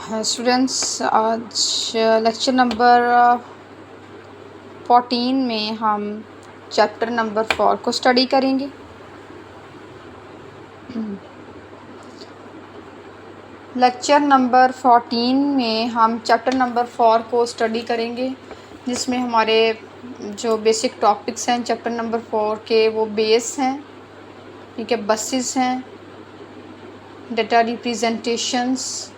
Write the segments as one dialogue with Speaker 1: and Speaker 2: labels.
Speaker 1: Students, आज lecture number 14 में हम चैप्टर नंबर 4 को स्टडी करेंगे। लेक्चर नंबर 14 में हम चैप्टर नंबर 4 को स्टडी करेंगे, जिसमें हमारे जो बेसिक टॉपिक्स हैं चैप्टर नंबर 4 के वो बेस हैं, ठीक है, बसेस हैं, डेटा रिप्रेजेंटेशंस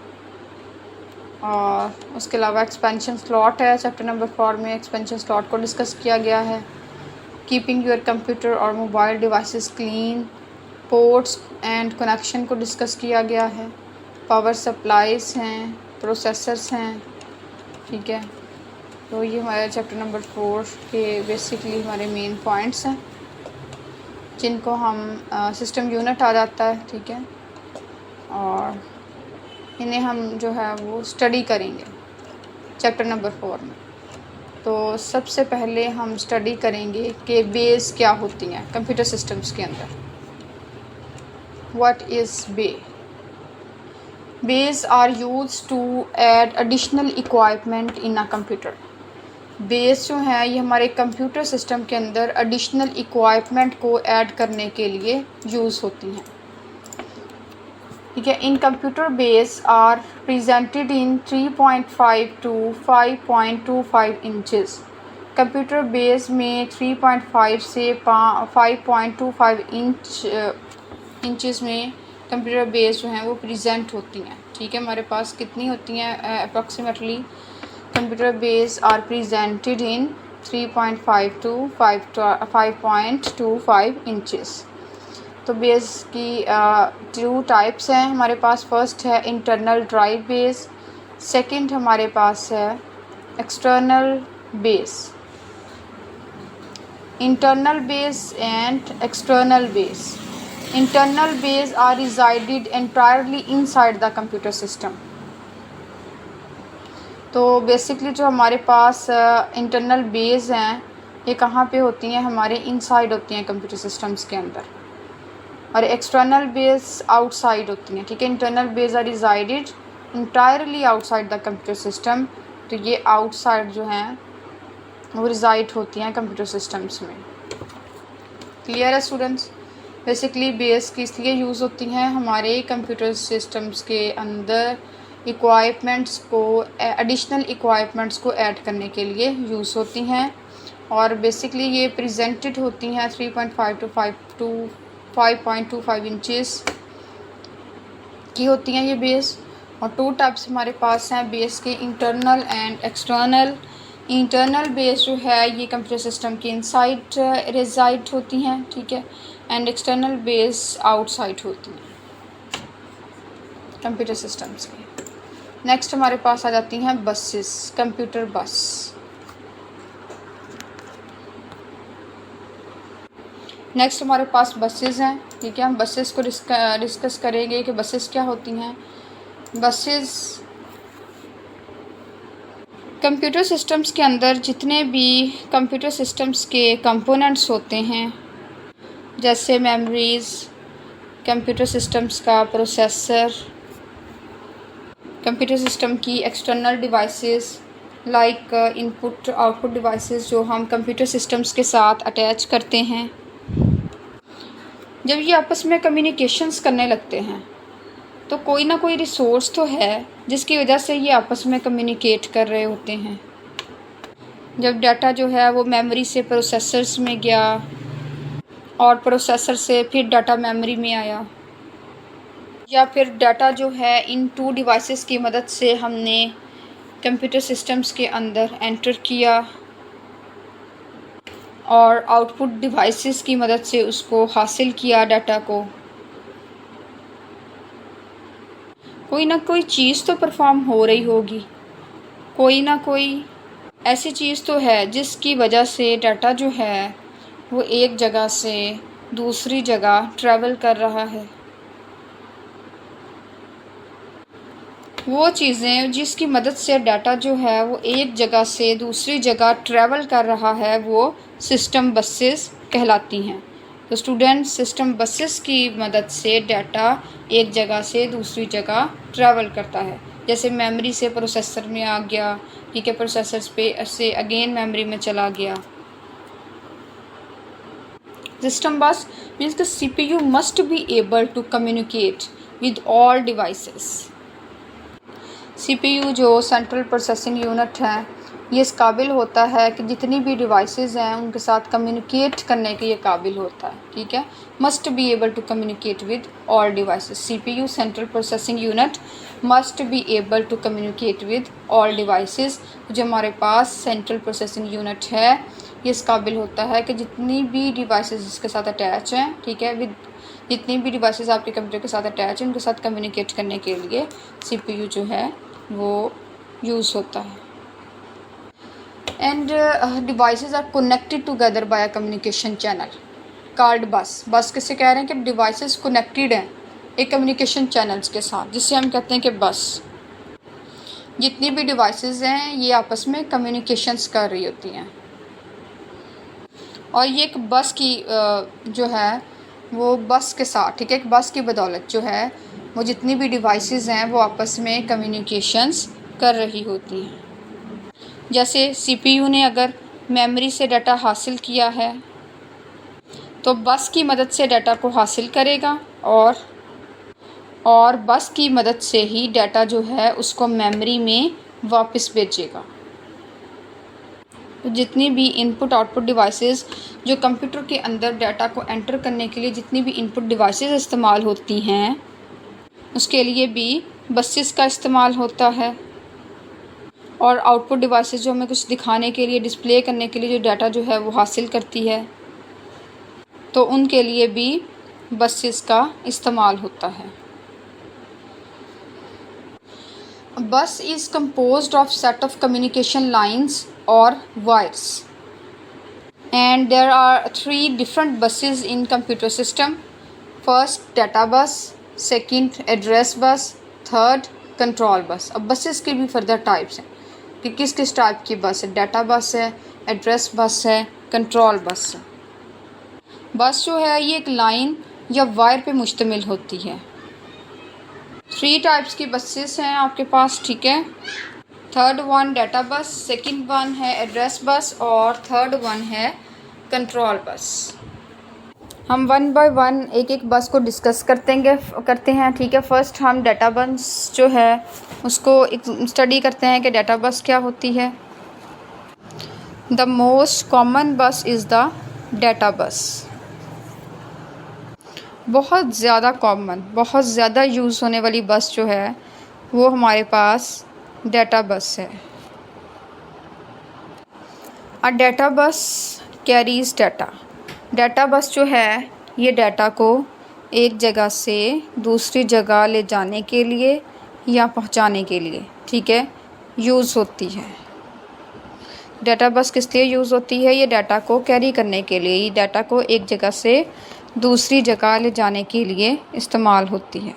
Speaker 1: और उसके अलावा एक्सपेंशन स्लॉट है। चैप्टर नंबर 4 में एक्सपेंशन स्लॉट को डिस्कस किया गया है। कीपिंग योर कंप्यूटर और mobile devices clean, ports and connection को डिस्कस किया गया है। पावर सप्लाईज हैं, प्रोसेसर्स हैं, ठीक है। तो ये हमारे चैप्टर नंबर 4 के बेसिकली हमारे मेन पॉइंट्स हैं, जिनको हम सिस्टम यूनिट आ जाता है, ठीक है, और इन्हें हम जो है वो स्टडी करेंगे चैप्टर नंबर 4 में। तो सबसे पहले हम स्टडी करेंगे कि बेस क्या होती हैं कंप्यूटर सिस्टम्स के अंदर। What is bay? Bays are use to add additional equipment in a computer. Bays जो है ये हमारे कंप्यूटर सिस्टम के अंदर एडिशनल इक्वाइपमेंट को ऐड करने के लिए यूज़ होती हैं, ठीक है। In computer bays are presented in 3.5 to 5.25 inches. Computer bays में 3.5 से 5.25 इंचेस में कंप्यूटर बेस जो हैं वो प्रेजेंट होती हैं, ठीक है। हमारे पास कितनी होती हैं approximately? Computer bays are presented in 3.5 to 5.25 inches. तो बेस की 2 टाइप्स हैं हमारे पास। फर्स्ट है इंटरनल ड्राइव बेस, सेकंड हमारे पास है external bays. Internal bays and external bays. Internal bays are resided entirely inside the computer system. तो बेसिकली जो हमारे पास इंटरनल बेस हैं ये कहाँ पे होती हैं? हमारे इनसाइड होती हैं कंप्यूटर सिस्टम्स के अंदर, और एक्सटर्नल बेस आउटसाइड होती हैं, ठीक है। Internal bays are resided entirely outside the computer system. तो ये आउटसाइड जो हैं वो रिजाइड होती हैं कंप्यूटर सिस्टम्स में। क्लियर है स्टूडेंट्स? बेसिकली बेस की इसलिए यूज़ होती हैं हमारे कंप्यूटर सिस्टम्स के अंदर इक्वाइपमेंट्स को, एडिशनल इक्वाइपमेंट्स को ऐड करने के लिए यूज़ होती हैं, और बेसिकली ये प्रेजेंटेड होती हैं 3.5 to 5.25 इंचेस की होती हैं ये बेस। और 2 टाइप्स हमारे पास हैं बेस के, internal and external. Internal base जो है ये कंप्यूटर सिस्टम के इनसाइड रेजाइड होती हैं, ठीक है, एंड एक्सटर्नल बेस आउटसाइड होती हैं कंप्यूटर सिस्टम्स के। नेक्स्ट हमारे पास आ जाती हैं बसेस, कंप्यूटर बस। नेक्स्ट हमारे पास बसेस हैं, ठीक है। हम बसेस को डिस्कस करेंगे कि बसेस क्या होती हैं। बसेस कंप्यूटर सिस्टम्स के अंदर जितने भी कंप्यूटर सिस्टम्स के कंपोनेंट्स होते हैं, जैसे मेमोरीज, कंप्यूटर सिस्टम्स का प्रोसेसर, कंप्यूटर सिस्टम की external devices like input output devices जो हम कंप्यूटर सिस्टम्स के साथ अटैच करते हैं, जब ये आपस में कम्युनिकेशंस करने लगते हैं तो कोई ना कोई रिसोर्स तो है जिसकी वजह से ये आपस में कम्युनिकेट कर रहे होते हैं। जब डाटा जो है वो मेमोरी से प्रोसेसर्स में गया और प्रोसेसर से फिर डाटा मेमोरी में आया, या फिर डाटा जो है इन 2 डिवाइसेस की मदद से हमने कंप्यूटर सिस्टम्स के अंदर एंटर किया और आउटपुट डिवाइसेस की मदद से उसको हासिल किया डाटा को, कोई ना कोई चीज़ तो परफॉर्म हो रही होगी, कोई ना कोई ऐसी चीज़ तो है जिसकी वजह से डाटा जो है वो एक जगह से दूसरी जगह ट्रैवल कर रहा है। वो चीज़ें जिसकी मदद से डाटा जो है वो एक जगह से दूसरी जगह ट्रैवल कर रहा है वो सिस्टम बसेस कहलाती हैं। तो स्टूडेंट सिस्टम बसेस की मदद से डाटा एक जगह से दूसरी जगह ट्रैवल करता है। जैसे मेमोरी से प्रोसेसर में आ गया, ठीक है, प्रोसेसर पे से अगेन मेमोरी में चला गया। System bus means the CPU must be able to communicate with all devices. CPU जो सेंट्रल प्रोसेसिंग यूनिट है, ये इस काबिल होता है कि जितनी भी डिवाइसेस हैं उनके साथ कम्युनिकेट करने के ये काबिल होता है, ठीक है। Must be able to communicate with all devices. CPU central processing unit must be able to communicate with all devices. जो हमारे पास सेंट्रल प्रोसेसिंग यूनिट है, ये इस काबिल होता है कि जितनी भी डिवाइसेस इसके साथ अटैच हैं, ठीक है, विद जितनी भी डिवाइसेस आपके कंप्यूटर के साथ अटैच हैं उनके साथ कम्युनिकेट करने के लिए CPU जो है वो यूज़ होता है। And devices are connected together by a communication channel called bus. Bus किससे कह रहे हैं कि डिवाइसेस कनेक्टेड हैं एक कम्युनिकेशन चैनल्स के साथ, जिससे हम कहते हैं कि बस। जितनी भी डिवाइसेस हैं ये आपस में कम्युनिकेशंस कर रही होती हैं, और ये एक बस की जो है वो बस के साथ, ठीक है, एक बस की बदौलत जो है वो जितनी भी डिवाइसेस हैं वो आपस में कम्युनिकेशंस कर रही होती हैं। जैसे CPU ने अगर मेमोरी से डाटा हासिल किया है तो बस की मदद से डाटा को हासिल करेगा, और बस की मदद से ही डाटा जो है उसको मेमोरी में वापस भेजेगा। तो जितनी भी इनपुट आउटपुट डिवाइसेस जो कंप्यूटर के अंदर डाटा को एंटर करने के लिए जितनी भी इनपुट डिवाइसेस इस्तेमाल होती हैं, उसके लिए भी बसेस का इस्तेमाल होता है। और आउटपुट डिवाइसेस जो हमें कुछ दिखाने के लिए, डिस्प्ले करने के लिए जो डाटा जो है वो हासिल करती है, तो उनके लिए भी बसेस का इस्तेमाल होता है। बस is composed of set of communication lines or wires, and there are 3 different buses in computer system. First data bus, second address bus, third control bus. अब buses के भी फर्दर टाइप्स हैं कि किस किस टाइप की बस है। डाटा बस है, एड्रेस बस है, कंट्रोल बस है। बस जो है ये एक लाइन या वायर पे मुश्तमिल होती है। 3 टाइप्स की बसेस हैं आपके पास, ठीक है। थर्ड वन डाटा बस, सेकंड वन है एड्रेस बस, और थर्ड वन है कंट्रोल बस। हम वन बाय वन एक एक बस को डिस्कस करते हैं, ठीक है। फर्स्ट हम डाटा बस जो है उसको स्टडी करते हैं कि डाटा बस क्या होती है। द मोस्ट कॉमन बस इज़ द डाटा बस। बहुत ज़्यादा कॉमन, बहुत ज़्यादा यूज़ होने वाली बस जो है वो हमारे पास डाटा बस है। अ डाटा बस कैरीज डाटा। डाटा बस जो है ये डाटा को एक जगह से दूसरी जगह ले जाने के लिए या पहुंचाने के लिए, ठीक है, यूज़ होती है। डाटा बस किस लिए यूज़ होती है? ये डाटा को कैरी करने के लिए, ये डाटा को एक जगह से दूसरी जगह ले जाने के लिए इस्तेमाल होती है।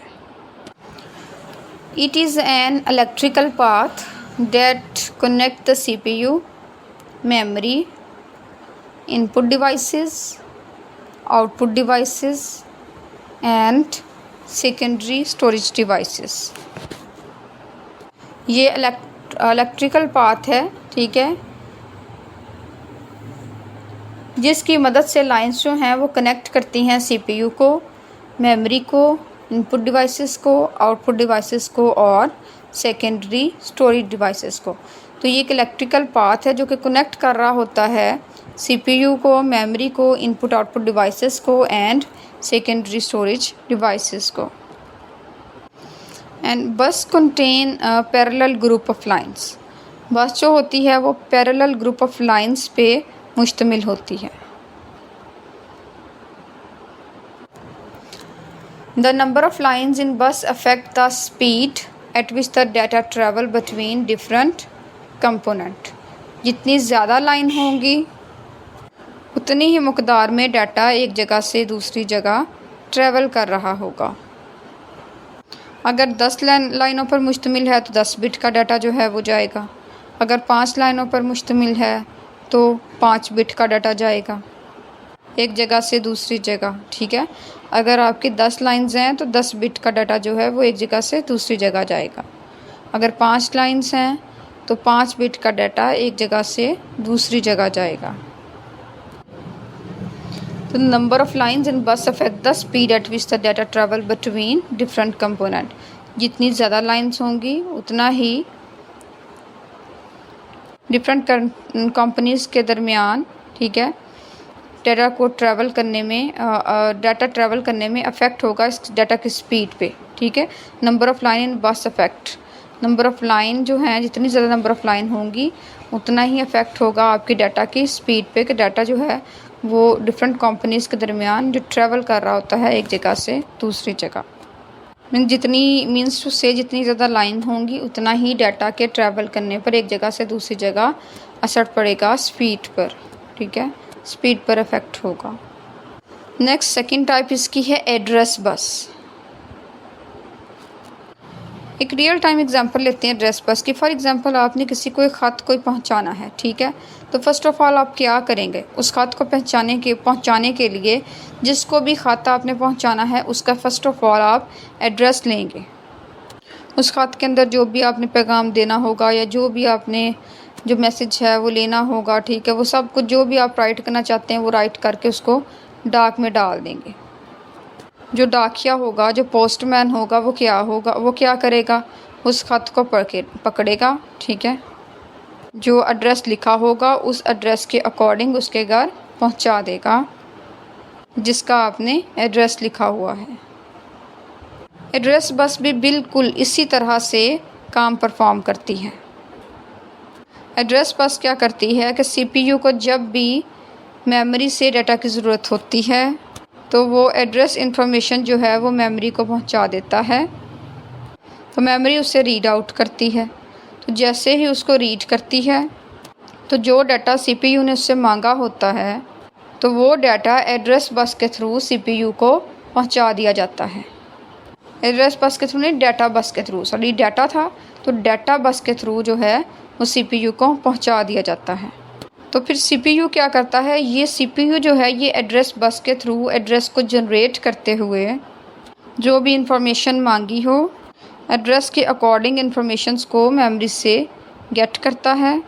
Speaker 1: It is an electrical path that connect the CPU, memory, input devices, output devices and secondary storage devices. ये इलेक्ट्रिकल पाथ है, ठीक है, जिसकी मदद से लाइंस जो हैं वो कनेक्ट करती हैं CPU को, मेमोरी को, इनपुट डिवाइसेस को, आउटपुट डिवाइसेस को और सेकेंडरी स्टोरेज डिवाइसेस को। तो ये एक इलेक्ट्रिकल पाथ है जो कि कनेक्ट कर रहा होता है CPU को, मेमोरी को, इनपुट आउटपुट डिवाइसेस को एंड सेकेंडरी स्टोरेज डिवाइसेस को। एंड बस contain parallel group of lines. बस जो होती है वो पैरेलल ग्रुप ऑफ लाइंस पे मुश्तमिल होती है। The number of lines in bus affect the speed at which the data travel between different component. जितनी ज़्यादा लाइन होंगी उतनी ही मकदार में डाटा एक जगह से दूसरी जगह ट्रैवल कर रहा होगा। अगर 10 लाइनों पर मुश्तमिल है तो 10 बिट का डाटा जो है वो जाएगा। अगर 5 लाइनों पर मुश्तमिल है तो 5 बिट का डाटा जाएगा एक जगह से दूसरी जगह, ठीक है। अगर आपकी 10 लाइंस हैं तो 10 बिट का डाटा जो है वो एक जगह से दूसरी जगह जाएगा। अगर 5 लाइंस हैं तो 5 बिट का डाटा एक जगह से दूसरी जगह जाएगा। तो नंबर ऑफ़ लाइंस इन बस affect the speed at which the data travel between different component. जितनी ज़्यादा लाइंस होंगी उतना ही डिफरेंट कंपनीज़ के दरमियान, ठीक है, डाटा को ट्रैवल करने में डाटा ट्रैवल करने में अफेक्ट होगा इस डाटा की स्पीड पे, ठीक है। नंबर ऑफ़ लाइन इन बस अफेक्ट, नंबर ऑफ़ लाइन जो हैं, जितनी ज़्यादा नंबर ऑफ़ लाइन होंगी उतना ही अफेक्ट होगा आपकी डाटा की स्पीड पे, कि डाटा जो है वो डिफरेंट कंपनीज़ के दरमियान जो ट्रैवल कर रहा होता है एक जगह से दूसरी जगह। जितनी ज़्यादा लाइन होंगी उतना ही डाटा के ट्रैवल करने पर एक जगह से दूसरी जगह असर पड़ेगा स्पीड पर, ठीक है, स्पीड पर अफेक्ट होगा। नेक्स्ट सेकंड टाइप इसकी है एड्रेस बस। एक रियल टाइम एग्जांपल लेते हैं एड्रेस बस की। फॉर एग्जांपल आपने किसी को एक ख़त कोई पहुंचाना है, ठीक है, तो फर्स्ट ऑफ़ ऑल आप क्या करेंगे, उस ख़त को पहुंचाने के लिए जिसको भी ख़त आपने पहुंचाना है उसका फ़र्स्ट ऑफ़ ऑल आप एड्रेस लेंगे। उस ख़त के अंदर जो भी आपने पैगाम देना होगा या जो भी आपने जो मैसेज है वो लेना होगा, ठीक है, वो सब कुछ जो भी आप राइट करना चाहते हैं वो राइट करके उसको डाक में डाल देंगे। जो डाकिया होगा, जो पोस्टमैन होगा, वो क्या करेगा, उस ख़त को पकड़ेगा, ठीक है, जो एड्रेस लिखा होगा उस एड्रेस के अकॉर्डिंग उसके घर पहुंचा देगा जिसका आपने एड्रेस लिखा हुआ है। एड्रेस बस भी बिल्कुल इसी तरह से काम परफॉर्म करती है। एड्रेस बस क्या करती है कि सीपीयू को जब भी मेमोरी से डाटा की ज़रूरत होती है तो वो एड्रेस इंफॉर्मेशन जो है वो मेमोरी को पहुंचा देता है, तो मेमोरी उसे रीड आउट करती है। तो जैसे ही उसको रीड करती है तो जो डाटा सीपीयू ने उससे मांगा होता है तो वो डाटा एड्रेस बस के थ्रू सीपीयू को पहुंचा दिया जाता है। एड्रेस बस के थ्रू नहीं, डाटा बस के थ्रू, सॉरी डाटा था तो डाटा बस के थ्रू जो है वो सीपीयू को पहुंचा दिया जाता है। तो फिर सीपीयू क्या करता है, ये सीपीयू जो है ये एड्रेस बस के थ्रू एड्रेस को जनरेट करते हुए जो भी इंफॉर्मेशन मांगी हो एड्रेस के अकॉर्डिंग इंफॉर्मेशंस को मेमोरी से गेट करता है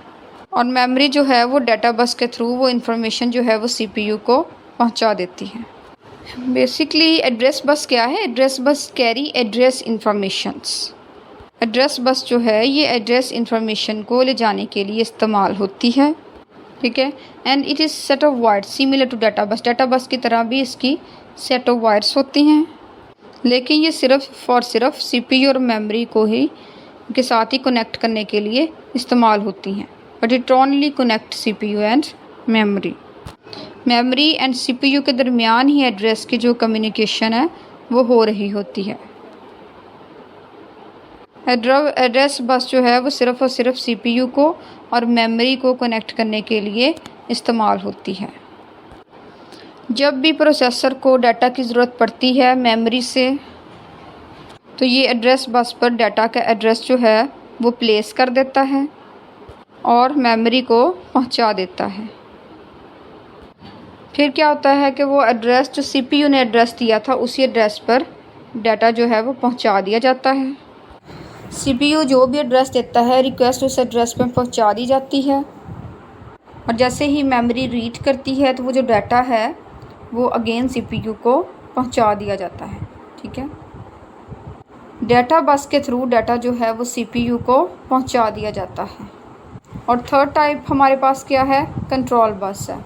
Speaker 1: और मेमोरी जो है वो डाटा बस के थ्रू वो इंफॉर्मेशन जो है वो सीपीयू को पहुंचा देती है। बेसिकली एड्रेस बस क्या है, address bus carry address informations. Address bus जो है ये एड्रेस इंफॉर्मेशन को ले जाने के लिए इस्तेमाल होती है, ठीक है, and it is set of wires similar to data bus. Data bus की तरह भी इसकी सेट ऑफ वायर्स होती हैं, लेकिन ये सिर्फ सीपीयू और मेमोरी को ही के साथ ही कनेक्ट करने के लिए इस्तेमाल होती हैं, but it only connect CPU and memory. Memory and CPU के दरमियान ही एड्रेस की जो कम्युनिकेशन है वो हो रही होती है। एड्रेस बस जो है वो सिर्फ और सिर्फ सीपीयू को और मेमोरी को कनेक्ट करने के लिए इस्तेमाल होती है। जब भी प्रोसेसर को डाटा की ज़रूरत पड़ती है मेमोरी से तो ये एड्रेस बस पर डाटा का एड्रेस जो है वो प्लेस कर देता है और मेमोरी को पहुंचा देता है। फिर क्या होता है कि वो एड्रेस जो सीपीयू ने एड्रेस दिया था उसी एड्रेस पर डाटा जो है वो पहुंचा दिया जाता है। सीपीयू जो भी एड्रेस देता है रिक्वेस्ट उस एड्रेस पर पहुंचा दी जाती है और जैसे ही मेमोरी रीड करती है तो वो जो डाटा है वो अगेन सीपीयू को पहुंचा दिया जाता है, ठीक है। डाटा बस के थ्रू डाटा जो है वो सीपीयू को पहुंचा दिया जाता है। और थर्ड टाइप हमारे पास क्या है, कंट्रोल बस है।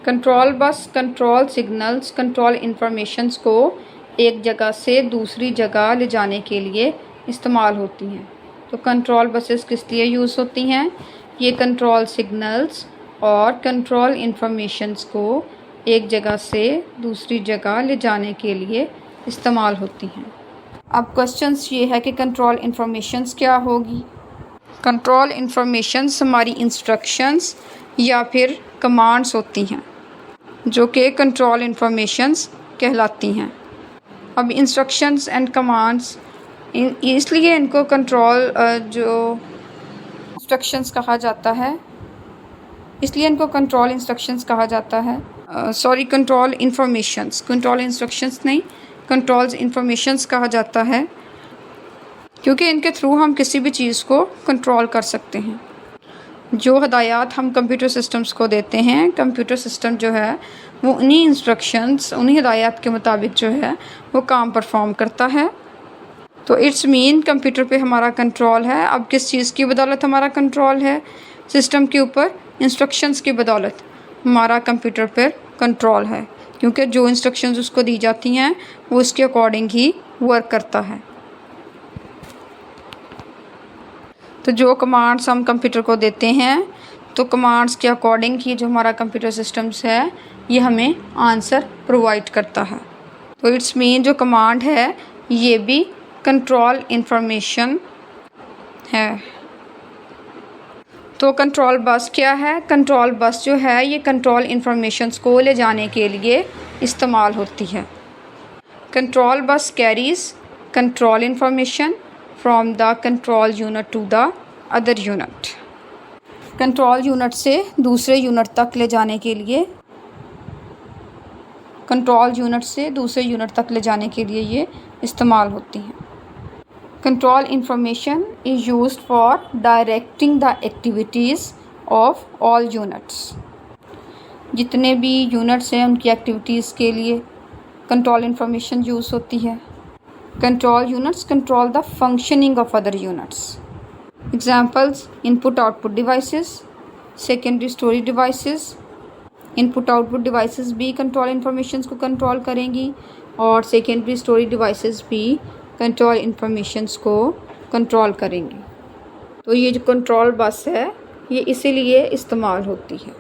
Speaker 1: कंट्रोल बस कंट्रोल सिग्नल्स, कंट्रोल इंफॉर्मेशंस को एक जगह से दूसरी जगह ले जाने के लिए इस्तेमाल होती हैं। तो कंट्रोल बसेस किस लिए यूज़ होती हैं, ये कंट्रोल सिग्नल्स और कंट्रोल इंफॉर्मेशंस को एक जगह से दूसरी जगह ले जाने के लिए इस्तेमाल होती हैं। अब क्वेश्चंस ये है कि कंट्रोल इंफॉर्मेशंस क्या होगी। कंट्रोल इंफॉर्मेशंस हमारी इंस्ट्रक्शंस या फिर कमांड्स होती हैं जो कि कंट्रोल इंफॉर्मेशंस कहलाती हैं। अब इंस्ट्रक्शंस एंड कमांड्स इसलिए इनको कंट्रोल जो इंस्ट्रक्शंस कहा जाता है, इसलिए इनको कंट्रोल इंस्ट्रक्शंस कहा जाता है। कंट्रोल इंफॉर्मेशंस, कंट्रोल इंस्ट्रक्शंस नहीं, कंट्रोल्स इंफॉर्मेशंस कहा जाता है क्योंकि इनके थ्रू हम किसी भी चीज़ को कंट्रोल कर सकते हैं। जो हदायत हम कंप्यूटर सिस्टम्स को देते हैं, कंप्यूटर सिस्टम जो है वो उन्हीं इंस्ट्रक्शंस, उन्हीं हदायत के मुताबिक जो है वो काम परफॉर्म करता है। तो इट्स मीन कंप्यूटर पे हमारा कंट्रोल है। अब किस चीज़ की बदौलत हमारा कंट्रोल है सिस्टम के ऊपर? इंस्ट्रक्शंस की बदौलत हमारा कंप्यूटर पर कंट्रोल है, क्योंकि जो इंस्ट्रक्शंस उसको दी जाती हैं वो उसके अकॉर्डिंग ही वर्क करता है। तो जो कमांड्स हम कंप्यूटर को देते हैं, तो कमांड्स के अकॉर्डिंग ही जो हमारा कंप्यूटर सिस्टम्स है ये हमें आंसर प्रोवाइड करता है। तो इट्स मीन जो कमांड है ये भी कंट्रोल इंफॉर्मेशन है। तो कंट्रोल बस क्या है? कंट्रोल बस जो है ये कंट्रोल इंफॉर्मेशंस को ले जाने के लिए इस्तेमाल होती है। Control bus carries control information from the control unit to the other unit. Control unit से दूसरे यूनिट तक ले जाने के लिए, कंट्रोल यूनिट से दूसरे यूनिट तक ले जाने के लिए ये इस्तेमाल होती हैं। Control information is used for directing the activities of all units. जितने भी यूनिट्स हैं उनकी एक्टिविटीज़ के लिए कंट्रोल इंफॉर्मेशन यूज़ होती है। Control units control the functioning of other units. Examples: input output devices, secondary storage devices. Input output devices भी control information को कंट्रोल करेंगी और सेकेंडरी स्टोरेज डिवाइसेस भी कंट्रोल इंफॉर्मेशंस को कंट्रोल करेंगी। तो ये जो कंट्रोल बस है ये इसीलिए इस्तेमाल होती है।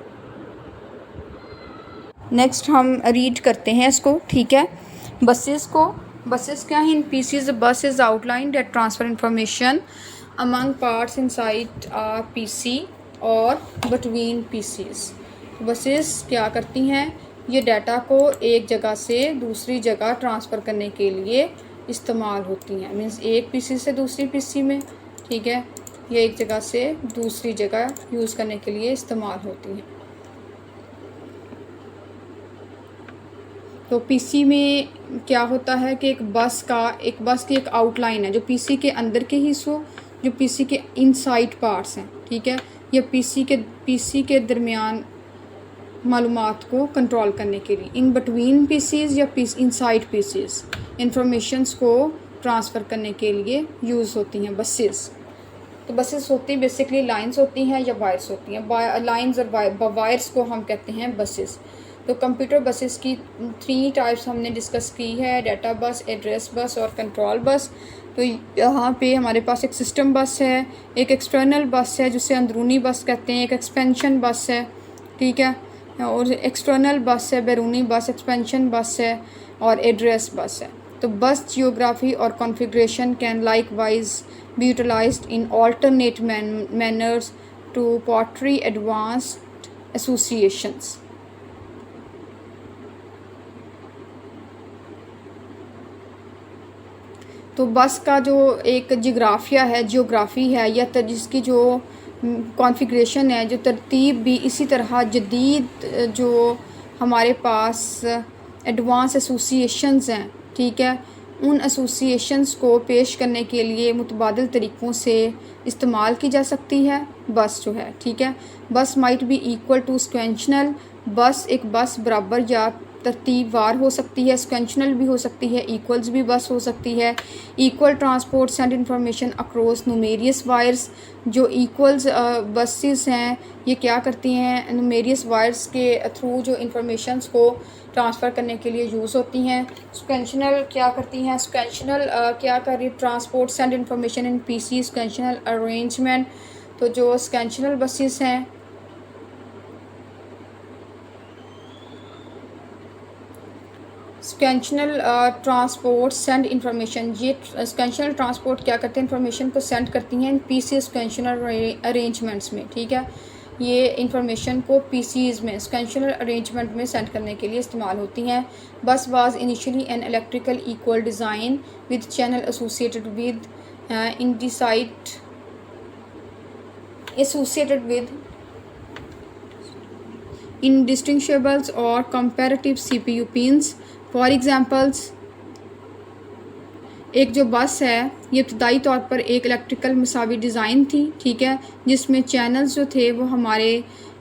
Speaker 1: नेक्स्ट हम रीड करते हैं इसको, ठीक है। बसेस को, बसेस क्या है? In PCs bus is outline that transfer information among parts inside a PC और बिटवीन पीसीज। बसेस क्या करती हैं? ये डाटा को एक जगह से दूसरी जगह ट्रांसफ़र करने के लिए इस्तेमाल होती हैं। मीन्स एक पीसी से दूसरी पीसी में, ठीक है, ये एक जगह से दूसरी जगह यूज़ करने के लिए इस्तेमाल होती हैं। तो पीसी में क्या होता है कि एक बस की एक आउटलाइन है जो पीसी के अंदर के हिस्सों, जो पीसी के इनसाइड पार्ट्स हैं, ठीक है, या पीसी के दरमियान मालूमात को कंट्रोल करने के लिए इन बिटवीन पीसीज या इनसाइड पीसीज इंफॉर्मेशंस को ट्रांसफ़र करने के लिए यूज़ होती हैं बसेस। तो बसेस होती बेसिकली लाइंस होती हैं या वायर्स होती हैं। लाइंस और वायर्स को हम कहते हैं बसेस। तो कंप्यूटर बसेस की 3 टाइप्स हमने डिस्कस की है: डाटा बस, एड्रेस बस और कंट्रोल बस। तो यहाँ पे हमारे पास एक सिस्टम बस है, एक एक्सटर्नल बस है जिसे अंदरूनी बस कहते हैं, एक एक्सपेंशन बस है, ठीक है, और एक्सटर्नल बस है, बैरूनी बस, एक्सपेंशन बस है और एड्रेस बस है। तो बस जियोग्राफी और configuration can likewise be utilised in alternate manners to portray advanced associations. तो बस का जो एक जियोग्राफी है या जिसकी जो कॉन्फ़िगरेशन है, जो तरतीब भी इसी तरह जदीद जो हमारे पास एडवांस एसोसिएशंस हैं, ठीक है, उन एसोसिएशंस को पेश करने के लिए मुतबादिल तरीक़ों से इस्तेमाल की जा सकती है बस जो है, ठीक है। बस माइट बी इक्वल टू स्क्वेंशनल। बस एक बस बराबर या तरतीब वार हो सकती है, स्क्वेंशनल भी हो सकती है, इक्वल्स भी बस हो सकती है। Equal transport send information across numerous wires. जो इक्वल्स बसेस हैं ये क्या करती हैं? न्यूमेरियस वायर्स के थ्रू जो इंफॉर्मेशंस को ट्रांसफ़र करने के लिए यूज़ होती हैं। स्क्वेंशनल क्या करती हैं? स्क्वेंशनल क्या कर रही? Transport send information in PC sequential arrangement. तो जो स्क्वेंशनल बसेस हैं स्क्वेंशनल ट्रांसपोर्ट सेंड इंफॉर्मेशन, ये स्क्वेंशनल ट्रांसपोर्ट क्या करते हैं? इंफॉर्मेशन को सेंड करती हैं इन पीसी स्क्वेंशनल अरेंजमेंट्स में, ठीक है। ये इंफॉर्मेशन को पीसीज में स्क्वेंशनल अरेंजमेंट में सेंड करने के लिए इस्तेमाल होती हैं। बस was initially an electrical equal design with channel associated with indistinguishables or comparative CPU pins. For examples, एक जो बस है ये इब्तदाई तौर पर एक इलेक्ट्रिकल मसावी डिज़ाइन थी, ठीक है, जिसमें चैनल्स जो थे वो हमारे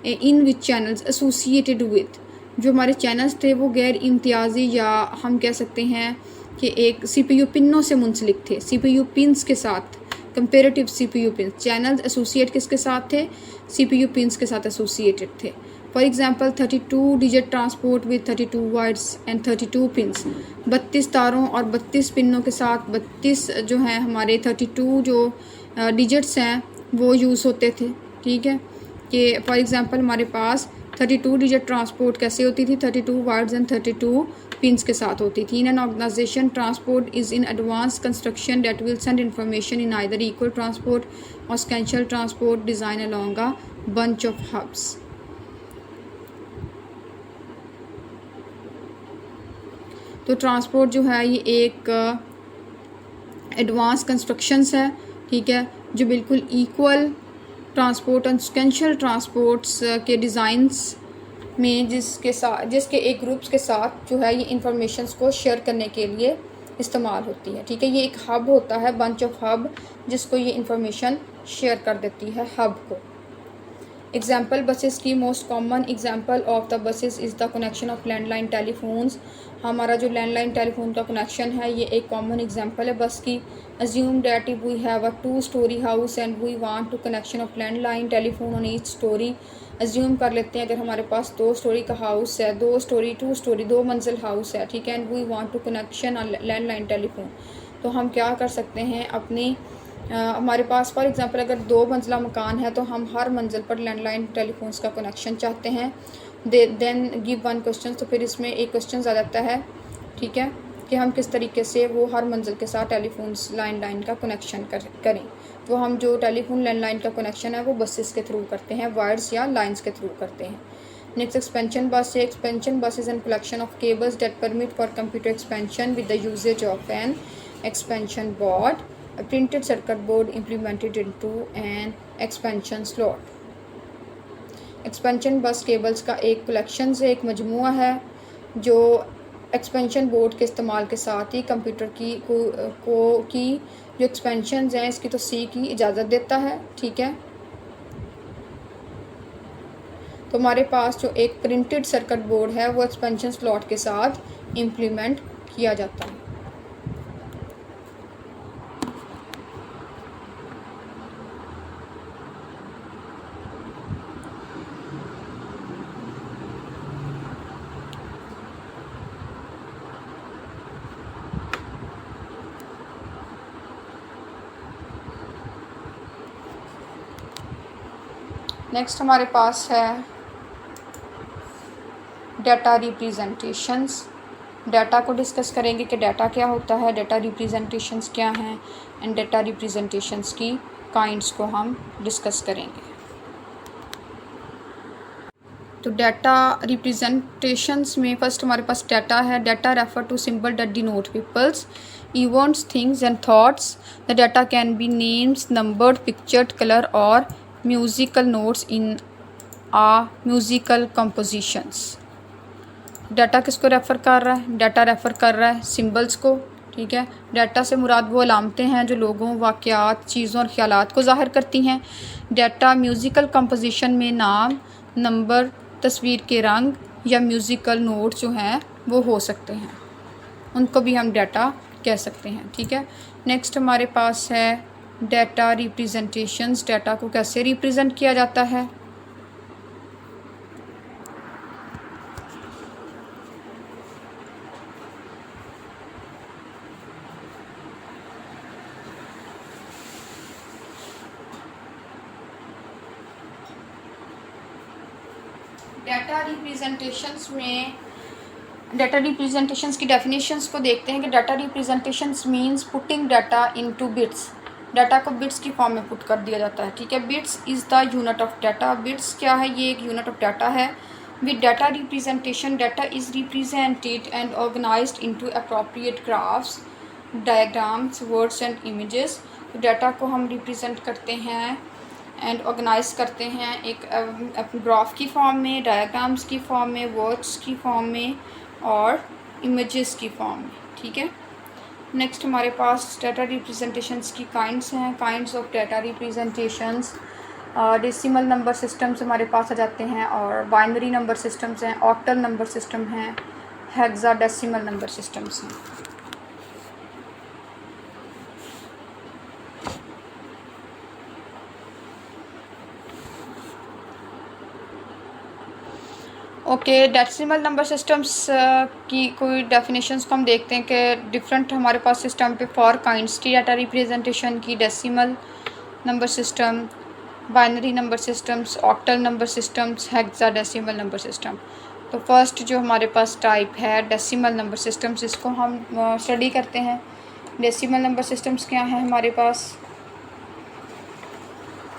Speaker 1: इन विच चैनल्स एसोसिएटेड विद, जो हमारे चैनल्स थे वो गैर इम्तियाजी या हम कह सकते हैं कि एक CPU पिनों से मुंसलिक थे, CPU पिन्स के साथ, comparative CPU pin. Channels associate किसके साथ थे? CPU पिन्स के साथ एसोसिएटेड थे। For example 32 digit transport with 32 wides and 32 pins, 32 तारों और 32 पिनों के साथ 32 जो हैं हमारे 32 जो डिजिट्स हैं वो यूज़ होते थे, ठीक है। कि फॉर एग्जांपल हमारे पास 32 डिजिट ट्रांसपोर्ट कैसे होती थी? 32 वाइड्स एंड 32 पिन्स के साथ होती थी। In an organization transport is in advance construction that will send information in either equal transport और sequential transport design along a bunch of hubs. तो ट्रांसपोर्ट जो है ये एक एडवांस कंस्ट्रक्शंस है, ठीक है, जो बिल्कुल इक्वल ट्रांसपोर्ट और सेक्वेंशियल ट्रांसपोर्ट्स के डिज़ाइंस में जिसके एक ग्रुप्स के साथ जो है ये इंफॉर्मेशंस को शेयर करने के लिए इस्तेमाल होती है, ठीक है। ये एक हब होता है, बंच ऑफ हब, जिसको ये इंफॉर्मेशन शेयर कर देती है हब को। एग्जाम्पल बसेस की most common example of the buses is the connection of landline telephones. हमारा जो लैंडलाइन टेलीफोन का कनेक्शन है ये एक कॉमन एग्जाम्पल है बस की। Assume that if we have a 2-story house and we want to connection of landline telephone on each storey. Assume कर लेते हैं अगर हमारे पास 2 स्टोरी का हाउस है, 2 स्टोरी 2 मंजिल हाउस है, ठीक है, and we want to connection on landline telephone. तो हम क्या कर सकते हैं, अपनी हमारे पास फॉर एग्जांपल अगर 2 मंजिला मकान है तो हम हर मंजिल पर लैंडलाइन टेलीफोन्स का कनेक्शन चाहते हैं। देन गिव 1 क्वेश्चन, तो फिर इसमें एक क्वेश्चन आ जाता है, ठीक है, कि हम किस तरीके से वो हर मंजिल के साथ टेलीफोन्स लैंडलाइन का कनेक्शन करें। तो हम जो टेलीफोन लैंडलाइन का कनेक्शन है वो बसेस के थ्रू करते हैं, वायर्स या लाइंस के थ्रू करते हैं। नेक्स्ट एक्सपेंशन बस है। Expansion bus is an collection of cables that permit for computer expansion with the usage of an expansion board, a printed circuit board implemented into an expansion slot। Expansion bus cables का एक collection से एक मजमुआ है जो expansion board के इस्तेमाल के साथ ही कंप्यूटर की जो एक्सपेंशन हैं इसकी तोसी की इजाज़त देता है, ठीक है। तो हमारे पास जो एक प्रिंटेड सर्किट बोर्ड है वो एक्सपेंशन स्लॉट के साथ इम्प्लीमेंट किया जाता है। नेक्स्ट हमारे पास है डाटा रिप्रेजेंटेशंस। डाटा को डिस्कस करेंगे कि डाटा क्या होता है, डाटा रिप्रेजेंटेशंस क्या हैं, एंड डाटा रिप्रेजेंटेशंस की काइंड्स को हम डिस्कस करेंगे। तो डाटा रिप्रेजेंटेशंस में फर्स्ट हमारे पास डाटा है। Data refer to symbol that denote peoples, events, things and thoughts. The data can be names, numbered, pictured, colour और musical notes in a musical compositions. Data किसको refer कर रहा है? Data refer कर रहा है सिंबल्स को, ठीक है। डाटा से मुराद वो अलामतें हैं जो लोगों, वाक़यात, चीज़ों और ख़यालात को ज़ाहिर करती हैं। डाटा म्यूज़िकल कंपोजिशन में नाम, नंबर, तस्वीर के रंग या म्यूज़िकल नोट जो हैं वो हो सकते हैं, उनको भी हम डाटा कह सकते हैं, ठीक है। नेक्स्ट हमारे पास है डाटा रिप्रेजेंटेशंस। डाटा को कैसे रिप्रेजेंट किया जाता है? डाटा रिप्रेजेंटेशंस की डेफिनेशंस को देखते हैं कि data representations means putting data into bits. Data को बिट्स की फॉर्म में पुट कर दिया जाता है, ठीक है। Bits is the unit of data. Bits क्या है? ये एक यूनिट ऑफ डाटा है। With data representation, data is represented and organised into appropriate graphs, diagrams, words and images. तो डाटा को हम रिप्रेजेंट करते हैं एंड ऑर्गेनाइज करते हैं एक ग्राफ की फॉर्म में, डायग्राम्स की फॉर्म में, वर्ड्स की फॉर्म में और इमेजेस की फॉर्म में, ठीक है। नेक्स्ट हमारे पास डाटा रिप्रेजेंटेशंस की काइंड्स हैं, kinds of data representations. Decimal number systems हमारे पास आ जाते हैं और बाइनरी नंबर सिस्टम्स हैं, ऑक्टल नंबर सिस्टम हैं, हेक्साडेसिमल नंबर सिस्टम्स हैं। ओके, डेसिमल नंबर सिस्टम्स की कोई डेफिनेशंस को हम देखते हैं कि डिफरेंट हमारे पास सिस्टम पे 4 काइंड्स की डाटा रिप्रेजेंटेशन की, decimal number system, binary number systems, octal number systems, hexadecimal number system. तो फर्स्ट जो हमारे पास टाइप है डेसिमल नंबर सिस्टम्स, इसको हम स्टडी करते हैं। डेसिमल नंबर सिस्टम्स क्या हैं हमारे पास?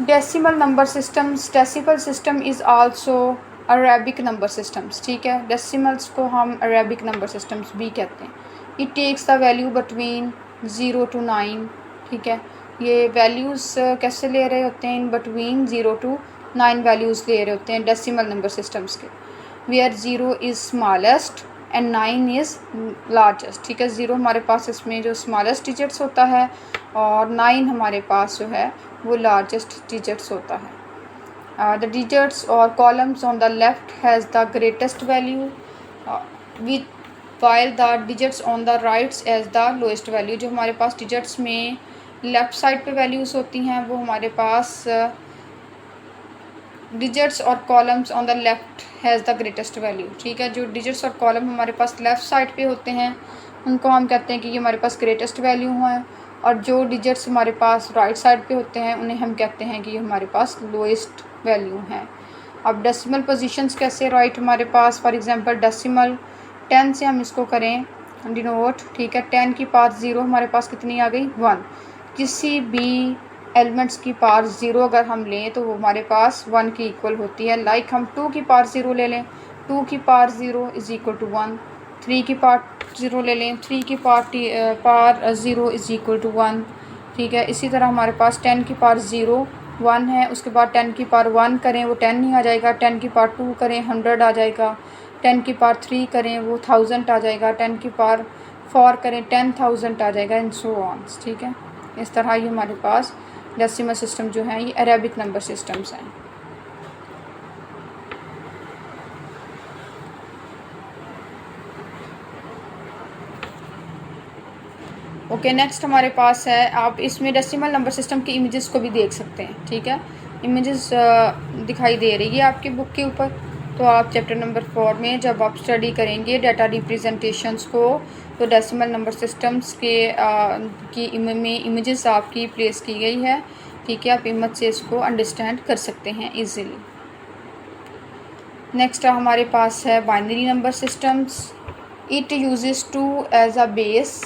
Speaker 1: Decimal number systems, decimal system is also Arabic number systems, ठीक है। डेसिमल्स को हम अरेबिक नंबर सिस्टम्स भी कहते हैं। It takes the value between 0 to 9, ठीक है। ये वैल्यूज़ कैसे ले रहे होते हैं? इन बिटवीन 0 to 9 वैल्यूज़ ले रहे होते हैं डेसिमल नंबर सिस्टम्स के, where 0 is smallest and 9 is largest, ठीक है। 0 हमारे पास इसमें जो स्मॉलेस्ट डिजिट्स होता है और 9 हमारे पास जो है वो लार्जेस्ट डिजिट्स होता है। The digits or columns on the left has the greatest value, while the digits on the right has the lowest value। जो हमारे पास digits में लेफ़्ट साइड पे वैल्यूज़ होती हैं वो हमारे पास digits और columns on the left has the greatest value, ठीक है। जो digits और column हमारे पास लेफ़्ट साइड पे होते हैं उनको हम कहते हैं कि ये हमारे पास greatest value है, और जो डिजिट्स हमारे पास राइट साइड पे होते हैं उन्हें हम कहते हैं कि ये हमारे पास लोएस्ट वैल्यू हैं। अब डेसिमल पोजीशंस कैसे राइट हमारे पास? फॉर एग्जांपल डेसिमल 10 से हम इसको करें डिनोट, ठीक है। 10 की पावर 0 हमारे पास कितनी आ गई? 1। किसी भी एलिमेंट्स की पावर 0 अगर हम लें तो वो हमारे पास 1 की इक्वल होती है। लाइक हम 2 की पावर 0 ले लें, 2 की पावर 0 इज़ इक्वल टू 1। 3 की पावर 0 ले लें, 3 की पावर 0 इज़ इक्वल टू 1, ठीक है। इसी तरह हमारे पास 10 की पावर 0 1 है, उसके बाद 10 की पावर 1 करें वो 10 नहीं आ जाएगा, 10 की पावर 2 करें 100 आ जाएगा, 10 की पावर 3 करें वो 1000 आ जाएगा, 10 की पावर 4 करें 10,000 आ जाएगा, एंड सो ऑन, ठीक है। इस तरह ये हमारे पास डेसिमल सिस्टम जो है ये अरेबिक नंबर सिस्टम्स हैं। ओके, नेक्स्ट हमारे पास है, आप इसमें डेसिमल नंबर सिस्टम की इमेजेस को भी देख सकते हैं, ठीक है। इमेजेस दिखाई दे रही है आपकी बुक के ऊपर। तो आप चैप्टर नंबर 4 में जब आप स्टडी करेंगे डाटा रिप्रेजेंटेशंस को तो डेसिमल नंबर सिस्टम्स के की इमेजेस आपकी प्लेस की गई है, ठीक है। आप इमेज से इसको अंडरस्टैंड कर सकते हैं ईज़िली। नेक्स्ट हमारे पास है binary number systems. It uses 2 as a base,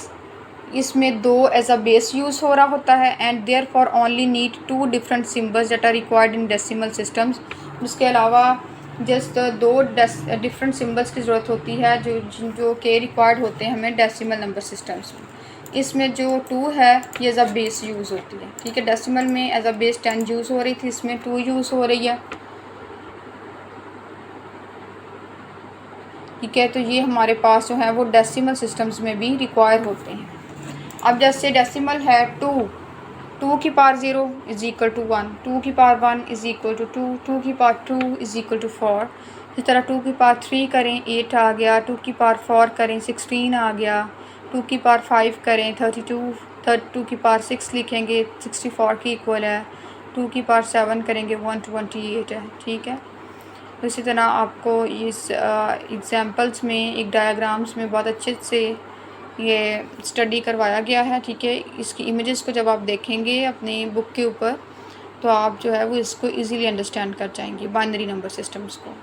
Speaker 1: इसमें 2 एज अ बेस यूज़ हो रहा होता है, एंड देयर फॉर ओनली नीड 2 different symbols that are required in decimal systems. उसके अलावा जस्ट 2 डिफरेंट सिम्बल्स की ज़रूरत होती है जो कि रिक्वायर्ड होते हैं हमें डेसिमल नंबर सिस्टम्स में। इसमें जो 2 है ये एज अ बेस यूज़ होती है, ठीक है। डेसिमल में एज अ बेस 10 यूज़ हो रही थी, इसमें 2 यूज़ हो रही है, ठीक है। तो ये हमारे पास जो है वो डेसिमल सिस्टम्स में भी रिक्वायर होते हैं। अब जैसे डेसिमल है 2 की पावर 0 इज़ इक्वल टू 1, 2 की पावर 1 इज़ इक्वल टू 2, 2 की पावर 2 इज़ इक्वल टू 4। इस तरह 2 की पावर 3 करें 8 आ गया, 2 की पावर 4 करें 16 आ गया, 2 की पावर 5 करें 32, 2 की पावर 6 लिखेंगे 64 की इक्वल है, 2 की पावर 7 करेंगे 128 है, ठीक है। तो इसी तरह आपको इस एग्ज़ाम्पल्स में एक डायग्राम्स में बहुत अच्छे से ये स्टडी करवाया गया है, ठीक है। इसकी इमेजेस को जब आप देखेंगे अपनी बुक के ऊपर तो आप जो है वो इसको इजीली अंडरस्टैंड कर जाएंगे बाइनरी नंबर सिस्टम्स को।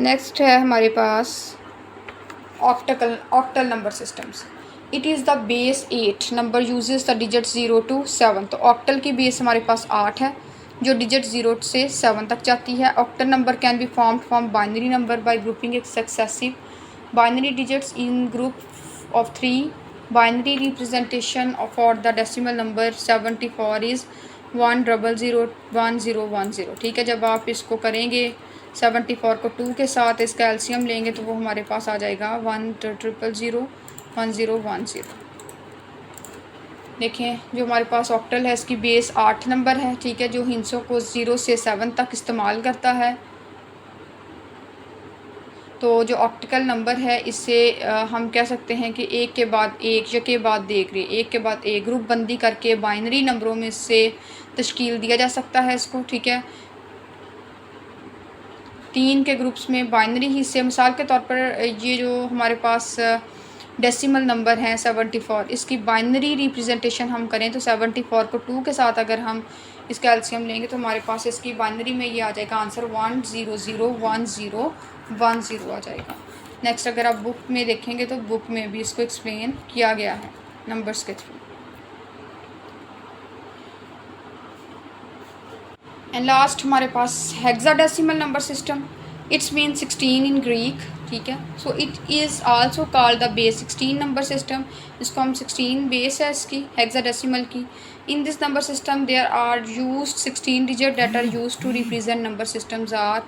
Speaker 1: नेक्स्ट है हमारे पास octal number systems. It is the base 8 number uses the digit 0 to 7। तो ऑक्टल की बेस हमारे पास 8 है जो डिजिट 0 से 7 तक जाती है। Octal number can be formed from binary number by grouping it's successive binary digits in group of 3। Binary representation for the decimal number 74 is 1001010, ठीक है। जब आप इसको करेंगे 74 को 2 के साथ इसका एलसीएम लेंगे तो वो हमारे पास आ जाएगा 1001010। देखें जो हमारे पास ऑक्टल है इसकी बेस 8 नंबर है, ठीक है, जो हिंसों को 0 से 7 तक इस्तेमाल करता है। तो जो ऑक्टिकल नंबर है इससे हम कह सकते हैं कि एक के बाद एक या के बाद एक के बाद एक ग्रुप बंदी करके बाइनरी नंबरों में से तश्कील दिया जा सकता है इसको, ठीक है। 3 के ग्रुप्स में बाइनरी हिस्से, मिसाल के तौर पर ये जो हमारे पास डेसिमल नंबर हैं 74, इसकी बाइनरी रिप्रेजेंटेशन हम करें तो 74 को 2 के साथ अगर हम इसका एलसीएम लेंगे तो हमारे पास इसकी बाइनरी में ये आ जाएगा आंसर 1001010 आ जाएगा। नेक्स्ट अगर आप बुक में देखेंगे तो बुक में भी इसको एक्सप्लेन किया गया है नंबर्स के थ्रू। एंड लास्ट हमारे पास hexadecimal number system, it's mean 16 in Greek, ठीक है। So it is also called the base 16 number system. इसको हम 16 बेस है इसकी हेक्साडेसिमल की। In this number system there are used 16 digit that are used to represent number systems are.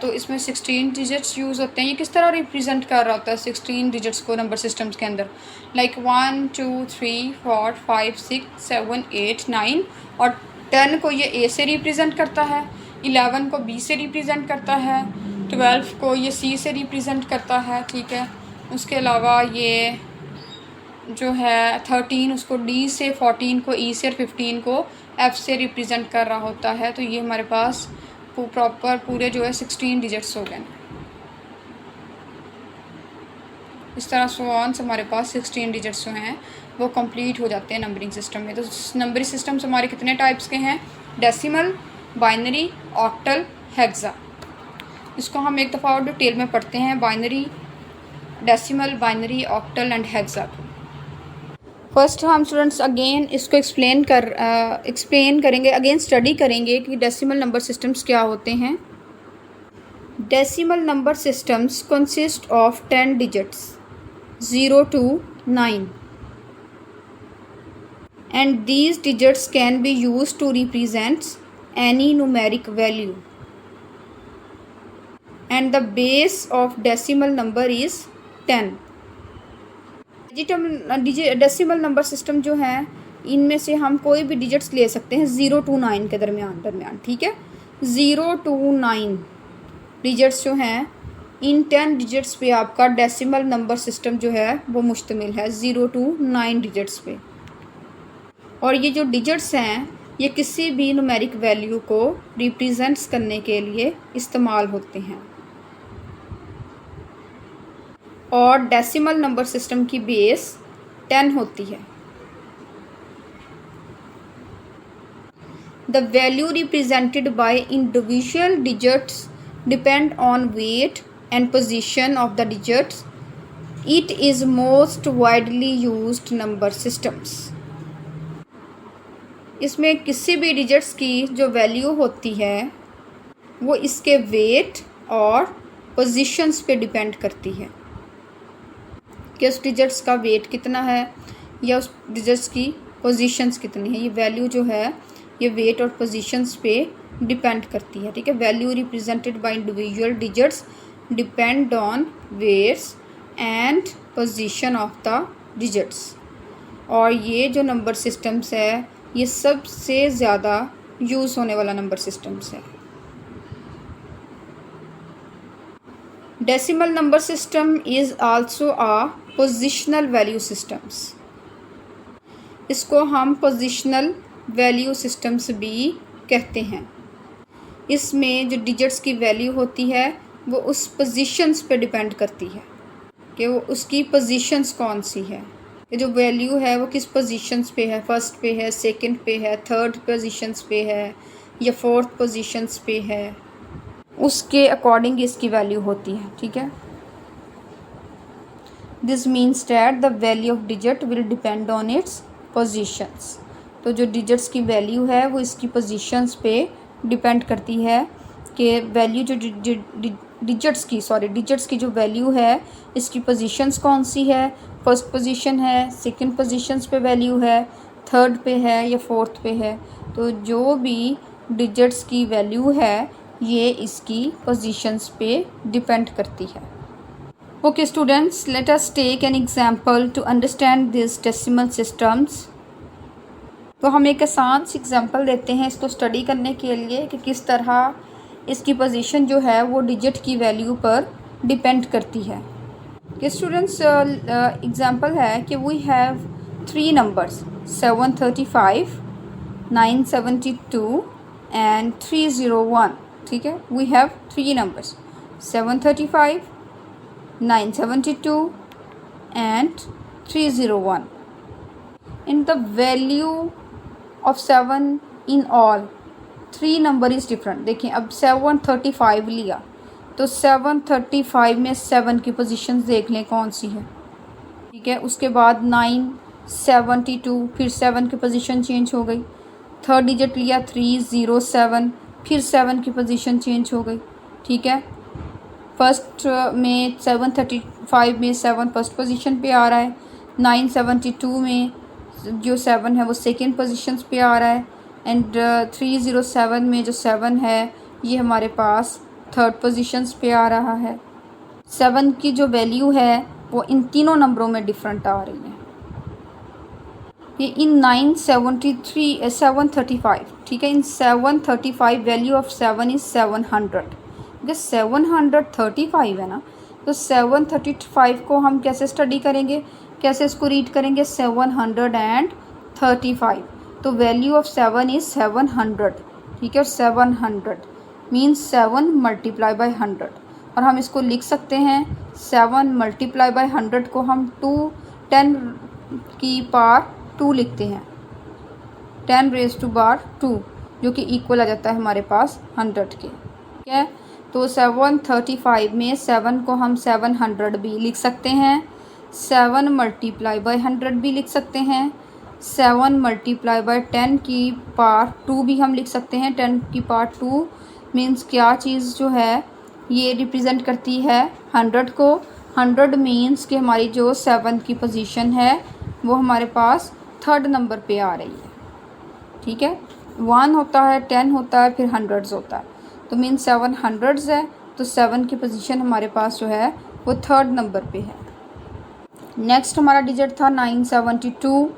Speaker 1: तो इसमें 16 digits use होते हैं। ये किस तरह रिप्रेजेंट कर रहा होता है 16 डिजिट्स को नंबर सिस्टम्स के अंदर, लाइक 1 2 3 4 5 6 7 8 9, और 10 को ये ए से रिप्रेजेंट करता है, 11 को बी से रिप्रेजेंट करता है, 12 को ये सी से रिप्रेजेंट करता है, ठीक है। उसके अलावा ये जो है 13 उसको डी से, 14 को ई से और 15 को एफ से रिप्रेजेंट कर रहा होता है। तो ये हमारे पास प्रॉपर पूरे जो है 16 डिजिट्स हो गए। इस तरह सो ऑन से हमारे पास 16 डिजिट्स जो हैं वो कंप्लीट हो जाते हैं नंबरिंग सिस्टम में। तो नंबरिंग सिस्टम्स हमारे कितने टाइप्स के हैं? Decimal, binary, octal, hexa. इसको हम एक दफ़ा और डिटेल में पढ़ते हैं, binary, decimal, binary, octal and hexa. First हम स्टूडेंट्स अगेन इसको एक्सप्लेन करेंगे, अगेन स्टडी करेंगे कि डेसिमल नंबर सिस्टम्स क्या होते हैं। Decimal number systems consist of 10 digits 0 to 9 and these digits can be used to represent any numeric value and the base of decimal number is 10। Decimal number system जो है इनमें से हम कोई भी डिजिट्स ले सकते हैं 0 to 9 के दरमियान, ठीक है। 0 to 9 डिजिट्स जो हैं, इन 10 डिजिट्स पे आपका डेसिमल नंबर सिस्टम जो है वो मुश्तमिल है 0 to 9 डिजिट्स पे। और ये जो डिजिट्स हैं ये किसी भी न्यूमेरिक वैल्यू को रिप्रेजेंट्स करने के लिए इस्तेमाल होते हैं। और डेसिमल नंबर सिस्टम की बेस 10 होती है। The value represented by individual digits depend on weight and position of the digits. It is most widely used number systems. इसमें किसी भी डिजिट्स की जो वैल्यू होती है वो इसके वेट और पोजीशंस पे डिपेंड करती है कि उस डिजिट्स का वेट कितना है या उस डिजिट्स की पोजीशंस कितनी है। ये वैल्यू जो है ये वेट और पोजीशंस पे डिपेंड करती है, ठीक है। Value represented by individual digits depend on weights and position of the digits. और ये जो नंबर सिस्टम्स है ये सबसे ज़्यादा यूज़ होने वाला नंबर सिस्टम्स है। Decimal number system is also a positional value systems. इसको हम पोजिशनल वैल्यू सिस्टम्स भी कहते हैं। इसमें जो डिजिट्स की वैल्यू होती है वो उस पोजीशंस पे डिपेंड करती है कि वो उसकी पोजीशंस कौन सी है, कि जो वैल्यू है वो किस पोजीशंस पे है, फर्स्ट पे है, सेकंड पे है, थर्ड पोजीशंस पे है या फोर्थ पोजीशंस पे है, उसके अकॉर्डिंग इसकी वैल्यू होती है, ठीक है। This means that the value of digit will depend on it's positions. तो जो डिजिट्स की वैल्यू है वो इसकी पोजीशंस पे डिपेंड करती है कि वैल्यू जो डिजिट्स की जो वैल्यू है इसकी पोजीशंस कौन सी है, फर्स्ट पोजीशन है, सेकंड पोजीशंस पे वैल्यू है, थर्ड पे है या फोर्थ पे है। तो जो भी डिजिट्स की वैल्यू है ये इसकी पोजीशंस पे डिपेंड करती है। Okay students, let us take an example to understand this decimal systems. तो हम एक आसान सी एग्जांपल देते हैं इसको स्टडी करने के लिए कि किस तरह इसकी पोजीशन जो है वो डिजिट की वैल्यू पर डिपेंड करती है। कि स्टूडेंट्स एग्जांपल है कि वी हैव 3 नंबर्स 735, 972 एंड 301। ठीक है, we have 3 numbers 735, 972 and 301। in the value of 7 in all 3 number is different। देखिए अब 735 लिया तो 735 में 7 की पोजीशंस देख लें कौन सी है। ठीक है, उसके बाद 972 फिर 7 की पोजीशन चेंज हो गई। थर्ड डिजिट लिया 307 फिर 7 की पोजीशन चेंज हो गई। ठीक है, फर्स्ट में 735 में 7 फर्स्ट पोजीशन पे आ रहा है, 972 में जो 7 है वो सेकेंड पोजीशंस पे आ रहा है, एंड 307 में जो 7 है ये हमारे पास थर्ड पोजीशंस पे आ रहा है। 7 की जो वैल्यू है वो इन तीनों नंबरों में डिफरेंट आ रही है। ये इन 735, ठीक है, इन 735 वैल्यू ऑफ 7 इज़ 700। ये 735 है ना, तो 735 को हम कैसे स्टडी करेंगे, कैसे इसको रीड करेंगे, 735। तो वैल्यू ऑफ 7 इज़ 700। ठीक है, 700 मीन्स 7 मल्टीप्लाई बाई 100। और हम इसको लिख सकते हैं 7 मल्टीप्लाई बाई 100 को हम 10 की पावर 2 लिखते हैं, 10 रेज़ टू पावर 2, जो कि इक्वल आ जाता है हमारे पास 100 के। ठीक है, तो 735 में 7 को हम 700 भी लिख सकते हैं, 7 मल्टीप्लाई बाई 100 भी लिख सकते हैं, 7 मल्टीप्लाई बाई 10 की पावर 2 भी हम लिख सकते हैं। 10 की पावर 2 मीन्स क्या चीज़ जो है ये रिप्रेजेंट करती है 100 को। 100 मीन्स कि हमारी जो 7 की पोजीशन है वो हमारे पास थर्ड नंबर पे आ रही है। ठीक है, 1 होता है, 10 होता है, फिर 100 होता है, तो मीन्स 7 100 है, तो 7 की पोजीशन हमारे पास जो है वो थर्ड नंबर पे है। नेक्स्ट हमारा डिजिट था 972।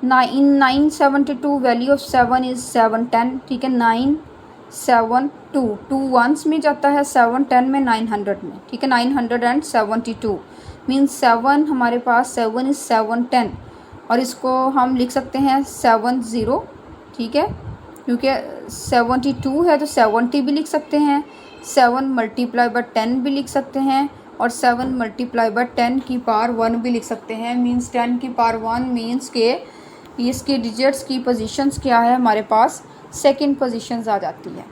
Speaker 1: 972 वैल्यू ऑफ 7 इज़ 710। ठीक है, 972 2 वंस में जाता है, 710 में, 900 में। ठीक है, 972 मीन्स 7 हमारे पास 7 इज़ 710, और इसको हम लिख सकते हैं 70। ठीक है, क्योंकि 72 है तो 70 भी लिख सकते हैं, 7 मल्टीप्लाई बाय 10 भी लिख सकते हैं, और 7 मल्टीप्लाई बाय 10 की पावर 1 भी लिख सकते हैं। मीन्स 10 की पावर 1 मीन्स के इसके डिजिट्स की पोजीशंस क्या है हमारे पास, सेकंड पोजीशंस आ जाती है।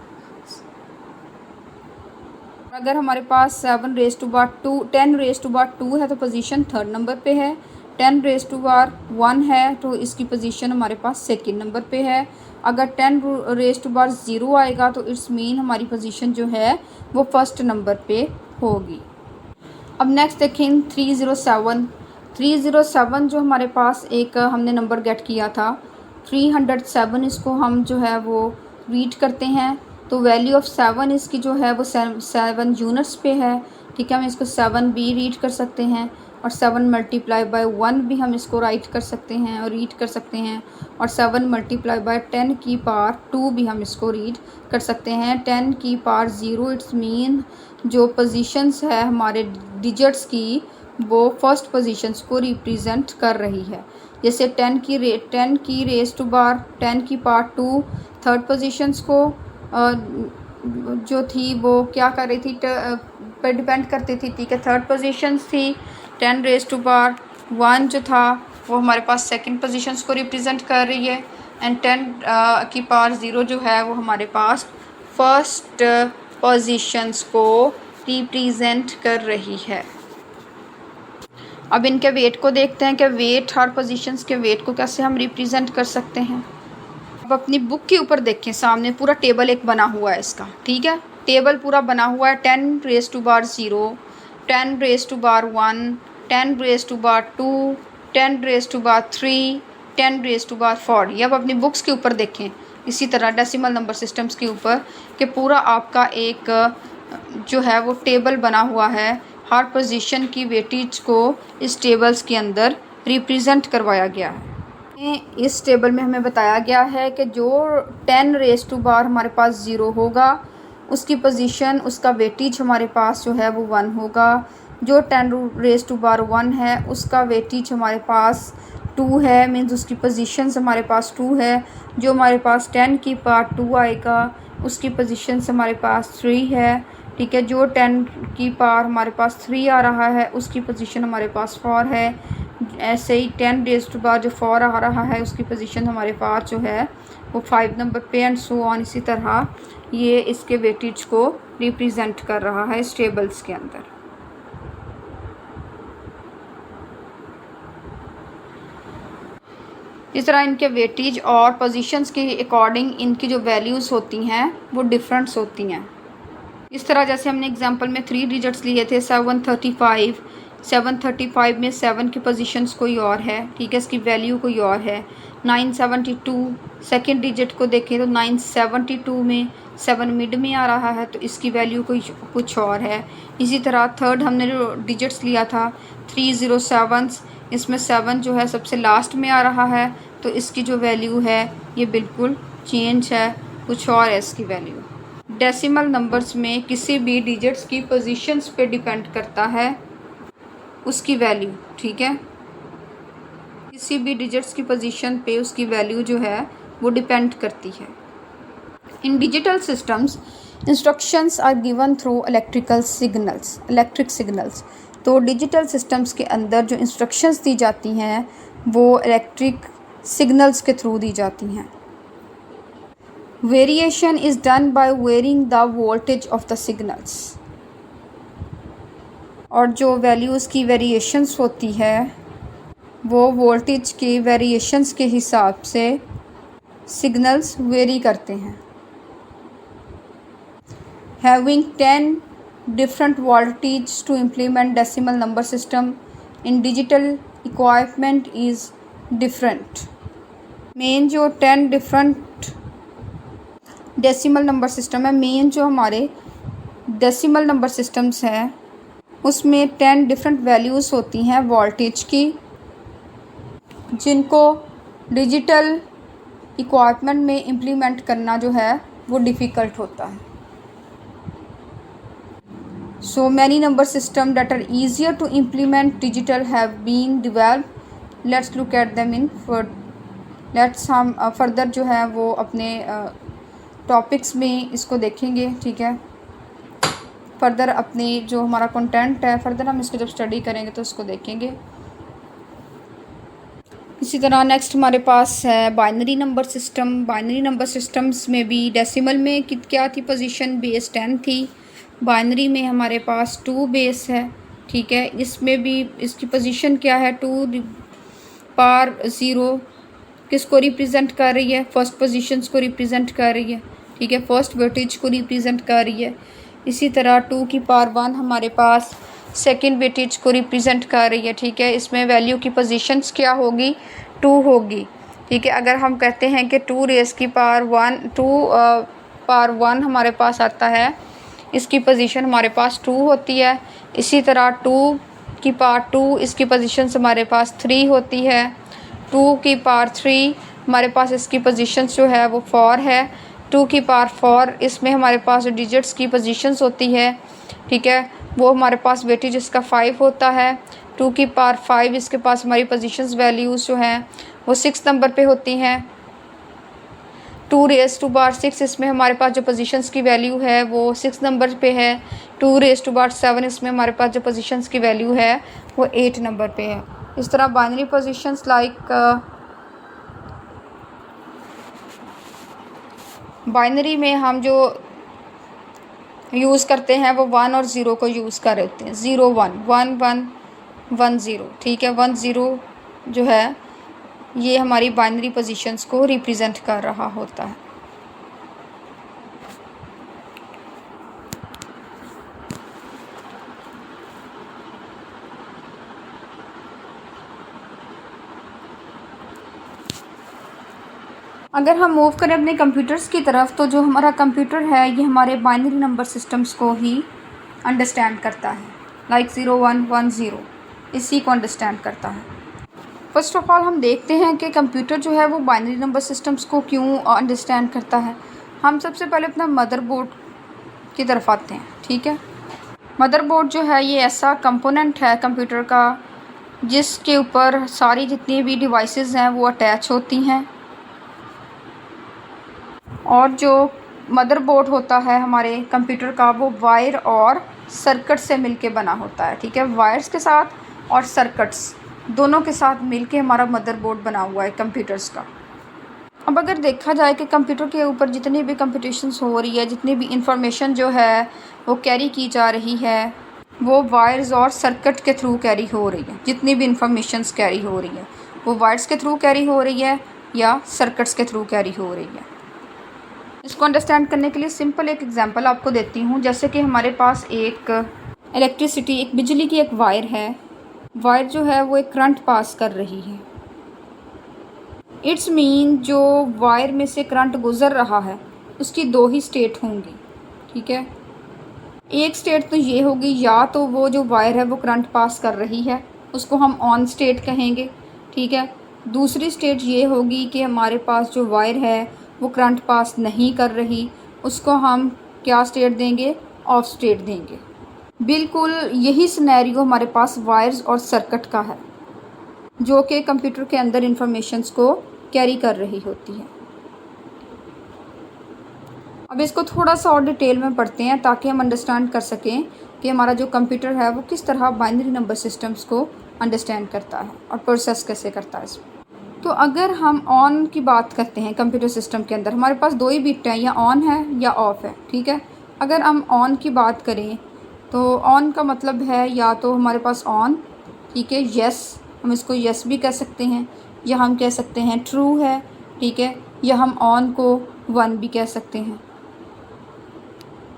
Speaker 1: अगर हमारे पास 7 raise to power 2 10 raise to power 2 है तो पोजीशन थर्ड नंबर पे है, 10 रेज़ टू पावर 1 है तो इसकी पोजीशन हमारे पास सेकंड नंबर पे है। अगर 10 रेज़ टू पावर 0 आएगा तो इट्स मीन हमारी पोजीशन जो है वो फर्स्ट नंबर पे होगी। अब नेक्स्ट देखें 307। 307 जो हमारे पास एक हमने नंबर गेट किया था 307, इसको हम जो है वो रीड करते हैं, तो वैल्यू ऑफ 7 इसकी जो है वो 7 यूनिट्स पे है। ठीक है, हम इसको 7 भी रीड कर सकते हैं, और 7 मल्टीप्लाई बाय 1 भी हम इसको राइट कर सकते हैं और रीड कर सकते हैं, और 7 मल्टीप्लाई बाय 10 की पावर 2 भी हम इसको रीड कर सकते हैं। 10 की पावर 0 इट्स मीन जो पोजीशंस है हमारे डिजिट्स की वो फर्स्ट पोजीशंस को रिप्रेजेंट कर रही है। जैसे 10 की रेज़ टू पावर 10 की पावर 2 थर्ड पोजीशंस को जो थी वो क्या कर रही थी पर डिपेंड करती थी। ठीक है, थर्ड पोजीशंस थी। 10 रेज़ टू पावर 1 जो था वो हमारे पास सेकंड पोजीशंस को रिप्रेजेंट कर रही है, एंड 10 की पावर 0 जो है वो हमारे पास फर्स्ट पोजीशंस को रिप्रेजेंट कर रही है। अब इनके वेट को देखते हैं कि वेट हर पोजीशंस के वेट को कैसे हम रिप्रेजेंट कर सकते हैं। अब अपनी बुक के ऊपर देखें, सामने पूरा टेबल एक बना हुआ है इसका। ठीक है, टेबल पूरा बना हुआ है 10 raise to power 0, 10 raise to power 1, 10 raise to power 2, 10 raise to power 3, 10 raise to power 4। ये अब अपनी बुक्स के ऊपर देखें, इसी तरह डेसिमल नंबर सिस्टम्स के ऊपर कि पूरा आपका एक जो है वो टेबल बना हुआ है, हर पोजीशन की वेटेज को इस टेबल्स के अंदर रिप्रेजेंट करवाया गया है। इस टेबल में हमें बताया गया है कि जो 10 रेज़ टू बार हमारे पास 0 होगा उसकी पोजीशन, उसका वेटेज हमारे पास जो है वो 1 होगा। जो 10 रेज़ टू बार 1 है उसका वेटेज हमारे पास 2 है, मीन्स उसकी पोजीशंस हमारे पास 2 है। जो हमारे पास 10 की पावर 2 आएगा उसकी पोजीशंस हमारे पास 3 है, ठीक है। जो 10 की पावर हमारे पास 3 आ रहा है उसकी पोजीशन हमारे पास 4 है। ऐसे ही 10 रेज़ टू बार जो 4 आ रहा है उसकी पोजीशन हमारे पास जो है वो 5 नंबर पे, एंड सो ऑन। इसी तरह ये इसके वेटेज को रिप्रेजेंट कर रहा है इस टेबल्स के अंदर। इस तरह इनके वेटेज और पोजीशंस के अकॉर्डिंग इनकी जो वैल्यूज़ होती हैं वो डिफरेंट्स होती हैं। इस तरह जैसे हमने एग्जांपल में 3 डिजिट्स लिए थे 735। 735 में 7 की पोजीशंस कोई और है, ठीक है, इसकी वैल्यू कोई और है। 972 सेकेंड डिजिट को देखें तो 972 में 7 मिड में आ रहा है तो इसकी वैल्यू कोई कुछ और है। इसी तरह थर्ड हमने जो डिजिट्स लिया था 307, इसमें 7 जो है सबसे लास्ट में आ रहा है तो इसकी जो वैल्यू है ये बिल्कुल चेंज है, कुछ और है इसकी वैल्यू। डेसिमल नंबर्स में किसी भी डिजिट्स की पोजीशंस पे डिपेंड करता है उसकी वैल्यू, ठीक है। किसी भी डिजिट्स की पोजीशन पे उसकी वैल्यू जो है वो डिपेंड करती है। In digital systems instructions are given through electric signals. तो डिजिटल सिस्टम्स के अंदर जो इंस्ट्रक्शंस दी जाती हैं वो इलेक्ट्रिक सिग्नल्स के थ्रू दी जाती हैं। Variation is done by varying the voltage of the signals. और जो वैल्यूज़ की वेरिएशंस होती है वो वोल्टेज के वेरिएशंस के हिसाब से सिग्नल्स वेरी करते हैं। Having 10 different voltages to implement decimal number system in digital equipment is different। Main जो 10 डिफरेंट डेसिमल नंबर सिस्टम है, मेन जो हमारे डेसिमल नंबर सिस्टम्स हैं उसमें 10 डिफरेंट वैल्यूज़ होती हैं वोल्टेज की, जिनको डिजिटल इक्विपमेंट में इम्प्लीमेंट करना जो है वो डिफ़िकल्ट होता है। So many number systems that are easier to implement digital have been developed। Let's look at them in हम फर्दर जो है वो अपने टॉपिक्स में इसको देखेंगे, ठीक है। फर्दर अपनी जो हमारा कंटेंट है फर्दर हम इसको जब स्टडी करेंगे तो उसको देखेंगे। इसी तरह नेक्स्ट हमारे पास है binary number system. Binary number systems में भी डेसिमल में क्या थी पोजीशन, बेस 10 थी। बाइनरी में हमारे पास 2 बेस है, ठीक है। इसमें भी इसकी पोजीशन क्या है, 2 पावर 0 किसको रिप्रेजेंट कर रही है, फर्स्ट पोजीशंस को रिप्रेजेंट कर रही है, ठीक है, फर्स्ट वेटेज को रिप्रेजेंट कर रही है। इसी तरह 2 की पावर 1 हमारे पास सेकेंड वेटेज को रिप्रेजेंट कर रही है, ठीक है। इसमें वैल्यू की पोजीशंस क्या होगी, 2 होगी, ठीक है। अगर हम कहते हैं कि 2 रेज़ की पावर 1 हमारे पास आता है, इसकी पोजीशन हमारे पास 2 होती है। इसी तरह 2 की पावर 2 इसकी पोजीशन हमारे पास 3 होती है। 2 की पावर 3 हमारे पास इसकी पोजीशन जो है वो 4 है। 2 की पावर 4 इसमें हमारे पास जो डिजिट्स की पोजीशंस होती है, ठीक है, वो हमारे पास वेटेज इसका 5 होता है। 2 की पावर 5 इसके पास हमारी पोजीशंस वैल्यूज़ जो हैं वो 6 नंबर पे होती हैं। 2 रेज़ टू पावर 6 इसमें हमारे पास जो पोजीशंस की वैल्यू है वो 6 नंबर पे है। 2 रेज़ टू पावर 7 इसमें हमारे पास जो पोजीशंस की वैल्यू है वो 8 नंबर पे है। इस तरह बाइनरी पोजीशंस लाइक बाइनरी में हम जो यूज़ करते हैं वो 1 और 0 को यूज़ कर रहे हैं। 0 1 1 1 1 0, ठीक है। 1 0 जो है ये हमारी बाइनरी पोजीशंस को रिप्रेजेंट कर रहा होता है। अगर हम मूव करें अपने कंप्यूटर्स की तरफ, तो जो हमारा कंप्यूटर है ये हमारे बाइनरी नंबर सिस्टम्स को ही अंडरस्टैंड करता है, लाइक 0 1 1 0, इसी को अंडरस्टैंड करता है। फर्स्ट ऑफ ऑल हम देखते हैं कि कंप्यूटर जो है वो बाइनरी नंबर सिस्टम्स को क्यों अंडरस्टैंड करता है। हम सबसे पहले अपना मदरबोर्ड की तरफ आते हैं, ठीक है। मदरबोर्ड जो है ये ऐसा कंपोनेंट है कंप्यूटर का जिसके ऊपर सारी जितनी भी डिवाइसेस हैं वो अटैच होती हैं, और जो मदरबोर्ड होता है हमारे कंप्यूटर का वो वायर और सर्किट से मिलके बना होता है, ठीक है। वायर्स के साथ और सर्किट्स दोनों के साथ मिलके हमारा मदरबोर्ड बना हुआ है कंप्यूटर्स का। अब अगर देखा जाए कि कंप्यूटर के ऊपर जितनी भी कंप्यूटेशंस हो रही है, जितनी भी इंफॉर्मेशन जो है वो कैरी की जा रही है, वो वायर्स और सर्किट के थ्रू कैरी हो रही है। जितनी भी इंफॉर्मेशंस कैरी हो रही है वो वायर्स के थ्रू कैरी हो रही है या सर्किट्स के थ्रू कैरी हो रही है। इसको अंडरस्टैंड करने के लिए सिंपल एक एग्जांपल आपको देती हूँ। जैसे कि हमारे पास एक इलेक्ट्रिसिटी, एक बिजली की एक वायर है। वायर जो है वो एक करंट पास कर रही है। इट्स मीन जो वायर में से करंट गुज़र रहा है उसकी दो ही स्टेट होंगी, ठीक है। एक स्टेट तो ये होगी, या तो वो जो वायर है वो करंट पास कर रही है, उसको हम ऑन स्टेट कहेंगे, ठीक है। दूसरी स्टेट ये होगी कि हमारे पास जो वायर है वो करंट पास नहीं कर रही, उसको हम क्या स्टेट देंगे, ऑफ स्टेट देंगे। बिल्कुल यही सिनेरियो हमारे पास वायर्स और सर्किट का है जो कि कंप्यूटर के अंदर इंफॉर्मेशंस को कैरी कर रही होती है। अब इसको थोड़ा सा और डिटेल में पढ़ते हैं ताकि हम अंडरस्टैंड कर सकें कि हमारा जो कंप्यूटर है वो किस तरह बाइनरी नंबर सिस्टम्स को अंडरस्टैंड करता है और प्रोसेस कैसे करता है इसमें। तो अगर हम ऑन की बात करते हैं कंप्यूटर सिस्टम के अंदर, हमारे पास दो ही बिट हैं, या ऑन है या ऑफ़ है, ठीक है। अगर हम ऑन की बात करें तो ऑन का मतलब है या तो हमारे पास ऑन, ठीक है, येस, हम इसको येस भी कह सकते हैं, या हम कह सकते हैं ट्रू है, ठीक है, या हम ऑन को 1 भी कह सकते हैं,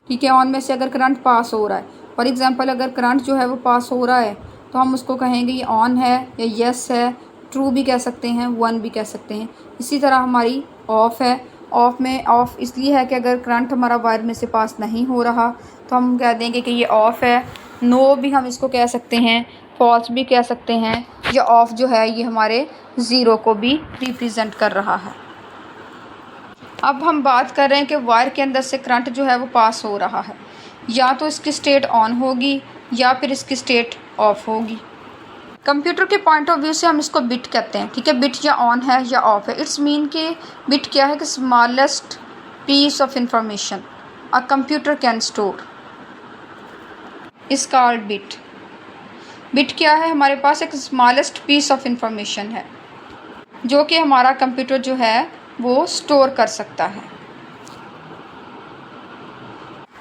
Speaker 1: ठीक है। ऑन में से अगर करंट पास हो रहा है, फॉर एग्ज़ाम्पल अगर करंट जो है वो पास हो रहा है तो हम उसको कहेंगे ये ऑन है या येस है, ट्रू भी कह सकते हैं, 1 भी कह सकते हैं। इसी तरह हमारी ऑफ़ है। ऑफ़ में ऑफ़ इसलिए है कि अगर करंट हमारा वायर में से पास नहीं हो रहा तो हम कह देंगे कि ये ऑफ़ है। नो भी हम इसको कह सकते हैं, फॉल्स भी कह सकते हैं। ये ऑफ़ जो है ये हमारे ज़ीरो को भी रिप्रेजेंट कर रहा है। अब हम बात कर रहे हैं कि वायर के अंदर से करंट जो है वो पास हो रहा है, या तो इसकी स्टेट ऑन होगी या फिर इसकी स्टेट ऑफ होगी। कंप्यूटर के पॉइंट ऑफ व्यू से हम इसको बिट कहते हैं, ठीक है। बिट या ऑन है या ऑफ है। इट्स मीन कि बिट क्या है कि smallest piece of information a computer can store is called bit. Bit क्या है, हमारे पास एक स्मॉलेस्ट पीस ऑफ इंफॉर्मेशन है जो कि हमारा कंप्यूटर जो है वो स्टोर कर सकता है।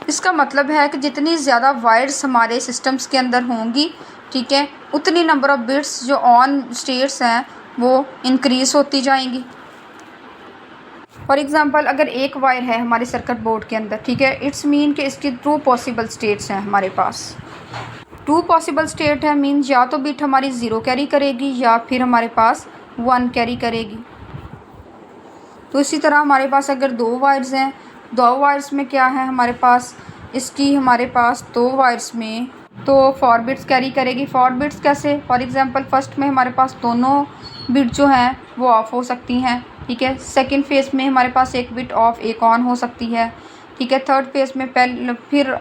Speaker 1: इसका मतलब है कि जितनी ज़्यादा वायर्स हमारे सिस्टम्स के अंदर होंगी, ठीक है, उतनी नंबर ऑफ़ बिट्स जो ऑन स्टेट्स हैं वो इंक्रीज़ होती जाएंगी। फॉर एग्ज़ाम्पल अगर एक वायर है हमारे सर्किट बोर्ड के अंदर, ठीक है, इट्स मीन कि इसकी 2 पॉसिबल स्टेट्स हैं हमारे पास। 2 पॉसिबल स्टेट है मीन या तो बिट हमारी 0 कैरी करेगी या फिर हमारे पास 1 कैरी करेगी। तो इसी तरह हमारे पास अगर 2 वायर्स हैं, 2 वायर्स में क्या है हमारे पास, इसकी हमारे पास 2 वायर्स में तो 4 बिट्स कैरी करेगी। 4 बिट्स कैसे, फॉर एग्ज़ाम्पल फर्स्ट में हमारे पास दोनों बिट जो हैं वो ऑफ हो सकती हैं, ठीक है। सेकंड फेज़ में हमारे पास एक बिट ऑफ एक ऑन हो सकती है, ठीक है। थर्ड फेज़ में फिर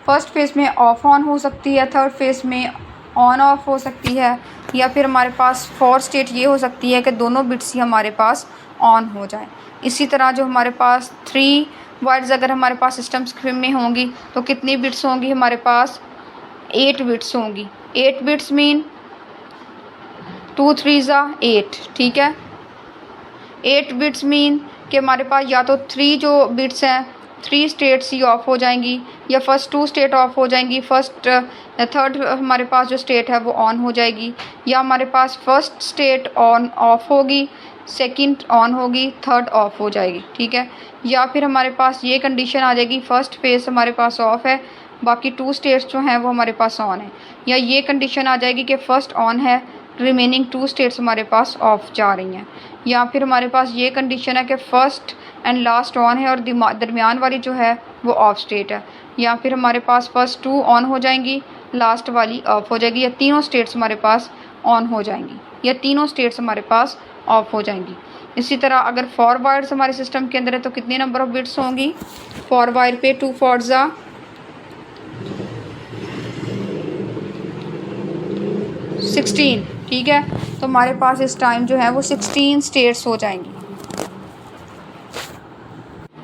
Speaker 1: फर्स्ट फेज़ में ऑफ ऑन हो सकती है, थर्ड फेज़ में ऑन ऑफ हो सकती है, या फिर हमारे पास 4 स्टेट ये हो सकती है कि दोनों बिट्स ही हमारे पास ऑन हो जाए। इसी तरह जो हमारे पास 3 वायर्स अगर हमारे पास सिस्टम्स में होंगी तो कितनी बिट्स होंगी हमारे पास, 8 बिट्स होंगी। 8 बिट्स मीन 2 3 8, ठीक है। 8 बिट्स मीन कि हमारे पास या तो 3 जो बिट्स हैं 3 स्टेट्स ही ऑफ हो जाएंगी, या फर्स्ट 2 स्टेट ऑफ हो जाएंगी, थर्ड हमारे पास जो स्टेट है वो ऑन हो जाएगी, या हमारे पास फर्स्ट स्टेट ऑन ऑफ होगी, सेकंड ऑन होगी, थर्ड ऑफ हो जाएगी, ठीक है। या फिर हमारे पास ये कंडीशन आ जाएगी फर्स्ट फेज़ हमारे पास ऑफ है, बाकी 2 स्टेट्स जो हैं वो हमारे पास ऑन है, या ये कंडीशन आ जाएगी कि फ़र्स्ट ऑन है रिमेनिंग 2 स्टेट्स हमारे पास ऑफ जा रही हैं। या फिर हमारे पास ये कंडीशन है कि फर्स्ट एंड लास्ट ऑन है और दरमियान वाली जो है वो ऑफ स्टेट है। या फिर हमारे पास फर्स्ट 2 ऑन हो जाएंगी, लास्ट वाली ऑफ हो जाएगी, या तीनों स्टेट्स हमारे पास ऑन हो जाएंगी, या तीनों स्टेट्स हमारे पास ऑफ हो जाएंगी। इसी तरह अगर फॉर वायर्स हमारे सिस्टम के अंदर है तो कितने नंबर ऑफ बिट्स होंगी? फॉर वायर पे 2 4 16, ठीक है। तो हमारे पास इस टाइम जो है वो 16 स्टेट्स हो जाएंगी।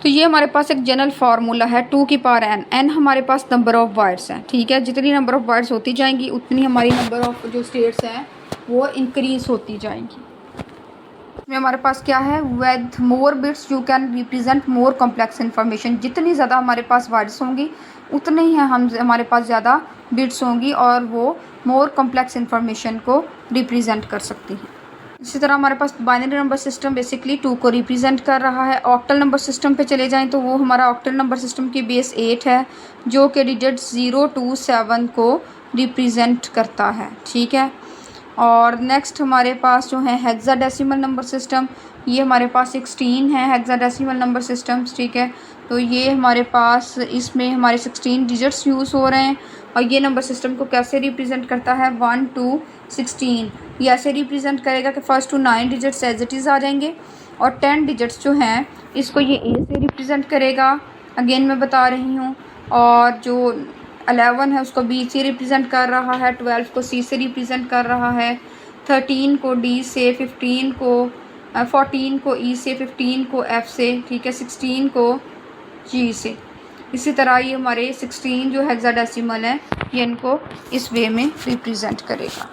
Speaker 1: तो ये हमारे पास एक जनरल फार्मूला है 2 की पावर n हमारे पास नंबर ऑफ वायर्स हैं, ठीक है। जितनी नंबर ऑफ वायर्स होती जाएंगी उतनी हमारी नंबर ऑफ जो स्टेट्स हैं वो इंक्रीज होती जाएंगी। इसमें हमारे पास क्या है? With more bits you can represent more complex information. जितनी ज़्यादा हमारे पास वायर्स होंगी उतने ही हमारे पास ज़्यादा बिट्स होंगी और वो मोर कॉम्प्लेक्स इन्फॉर्मेशन को रिप्रेजेंट कर सकती हैं। इसी तरह हमारे पास बाइनरी नंबर सिस्टम बेसिकली 2 को रिप्रेजेंट कर रहा है। ऑक्टल नंबर सिस्टम पे चले जाएं तो वो हमारा ऑक्टल नंबर सिस्टम की बेस 8 है जो कि डिजिट 0 to 7 को रिप्रेजेंट करता है, ठीक है। और नेक्स्ट हमारे पास जो है हेक्साडेसिमल नंबर सिस्टम, ये हमारे पास 16 है हेक्साडेसिमल नंबर सिस्टम्स, ठीक है। तो ये हमारे पास इसमें हमारे 16 डिजिट्स यूज़ हो रहे हैं। और ये नंबर सिस्टम को कैसे रिप्रेजेंट करता है? 1 to 16 ये ऐसे रिप्रेजेंट करेगा कि first to 9 digits as it is आ जाएंगे और 10 डिजिट्स जो हैं इसको ये ए से रिप्रेजेंट करेगा, अगेन मैं बता रही हूँ। और जो 11 है उसको बी से रिप्रेजेंट कर रहा है, 12 को सी से रिप्रेजेंट कर रहा है, 13 को डी से, 14 को ई से, 15 को एफ से, ठीक है, 16 को जी से। इसी तरह ये हमारे 16 जो हेक्साडेसिमल है ये इनको इस वे में रिप्रेजेंट करेगा।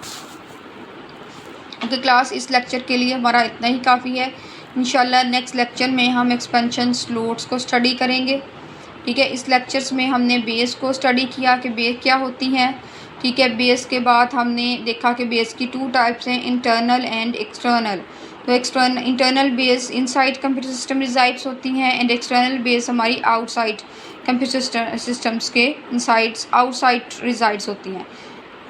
Speaker 1: ओके क्लास, इस लेक्चर के लिए हमारा इतना ही काफ़ी है। इंशाल्लाह नेक्स्ट लेक्चर में हम एक्सपेंशन स्लोट्स को स्टडी करेंगे, ठीक है। इस लेक्चर्स में हमने बेस को स्टडी किया कि बेस क्या होती हैं, ठीक है। बेस के बाद हमने देखा कि बेस की 2 टाइप्स हैं, इंटरनल एंड एक्सटर्नल। तो internal bays inside computer system resides होती हैं एंड एक्सटर्नल बेस हमारी आउटसाइड कंप्यूटर सिस्टम्स के आउटसाइड रिजाइड्स होती हैं।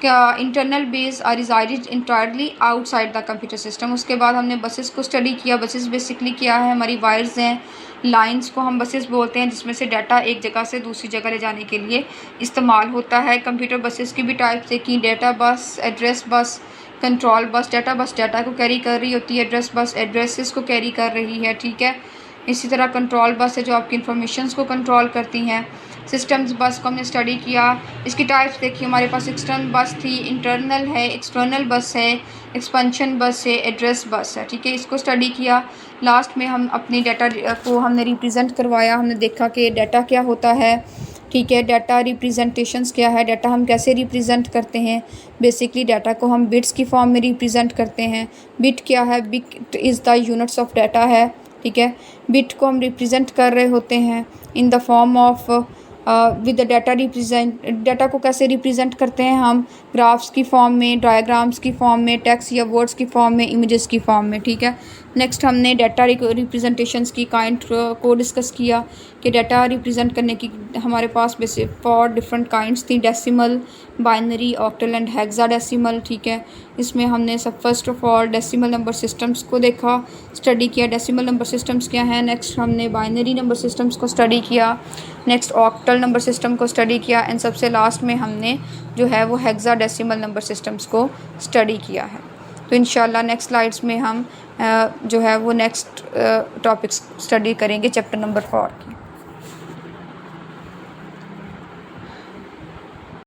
Speaker 1: क्या internal bays are resided entirely outside the computer system. उसके बाद हमने बसेस को स्टडी किया। बसेस बेसिकली क्या है? हमारी वायर्स हैं, लाइंस को हम बसेस बोलते हैं जिसमें से डाटा एक जगह से दूसरी जगह ले जाने के लिए इस्तेमाल होता है। कंप्यूटर बसेस की भी टाइप्स देखी, data bus, address bus, control bus data को कैरी कर रही होती है, एड्रेस बस एड्रेसेस को कैरी कर रही है, ठीक है। इसी तरह कंट्रोल बस है जो आपकी इन्फॉर्मेशंस को कंट्रोल करती हैं। सिस्टम्स बस को हमने स्टडी किया, इसकी टाइप्स देखी। हमारे पास एक्सटर्नल बस थी, इंटरनल है, एक्सटर्नल बस है, एक्सपेंशन बस है, एड्रेस बस है, ठीक है, इसको स्टडी किया। लास्ट में हम अपनी डाटा को हमने रिप्रेजेंट करवाया, हमने देखा कि डाटा क्या होता है, ठीक है, डाटा रिप्रेजेंटेशंस क्या है, डाटा हम कैसे रिप्रेजेंट करते हैं। बेसिकली डाटा को हम बिट्स की फॉर्म में रिप्रेजेंट करते हैं। बिट क्या है? Bit is the units of data है, ठीक है। बिट को हम रिप्रेजेंट कर रहे होते हैं in the form of with the data को कैसे रिप्रेजेंट करते हैं हम? ग्राफ्स की फॉर्म में, डायग्राम्स की फॉर्म में, टेक्स्ट या वर्ड्स की फॉर्म में, इमेजेस की फॉर्म में, ठीक है। नेक्स्ट हमने डाटा रिप्रेजेंटेशंस की काइंड को डिस्कस किया कि डाटा रिप्रेजेंट करने की हमारे पास बेसिक 4 डिफरेंट काइंड्स थी, decimal, binary, octal and hexadecimal, ठीक है। इसमें हमने सब first of all decimal number systems को देखा, स्टडी किया, डेसिमल नंबर सिस्टम्स क्या हैं। नेक्स्ट हमने बाइनरी नंबर सिस्टम्स को स्टडी किया, नेक्स्ट ऑक्टल नंबर सिस्टम को स्टडी किया एंड सबसे लास्ट में हमने जो है वो हेक्साडेसिमल नंबर सिस्टम्स को स्टडी किया है। तो इंशाल्लाह नेक्स्ट स्लाइड्स में हम जो है वो नेक्स्ट टॉपिक्स स्टडी करेंगे चैप्टर नंबर 4 की।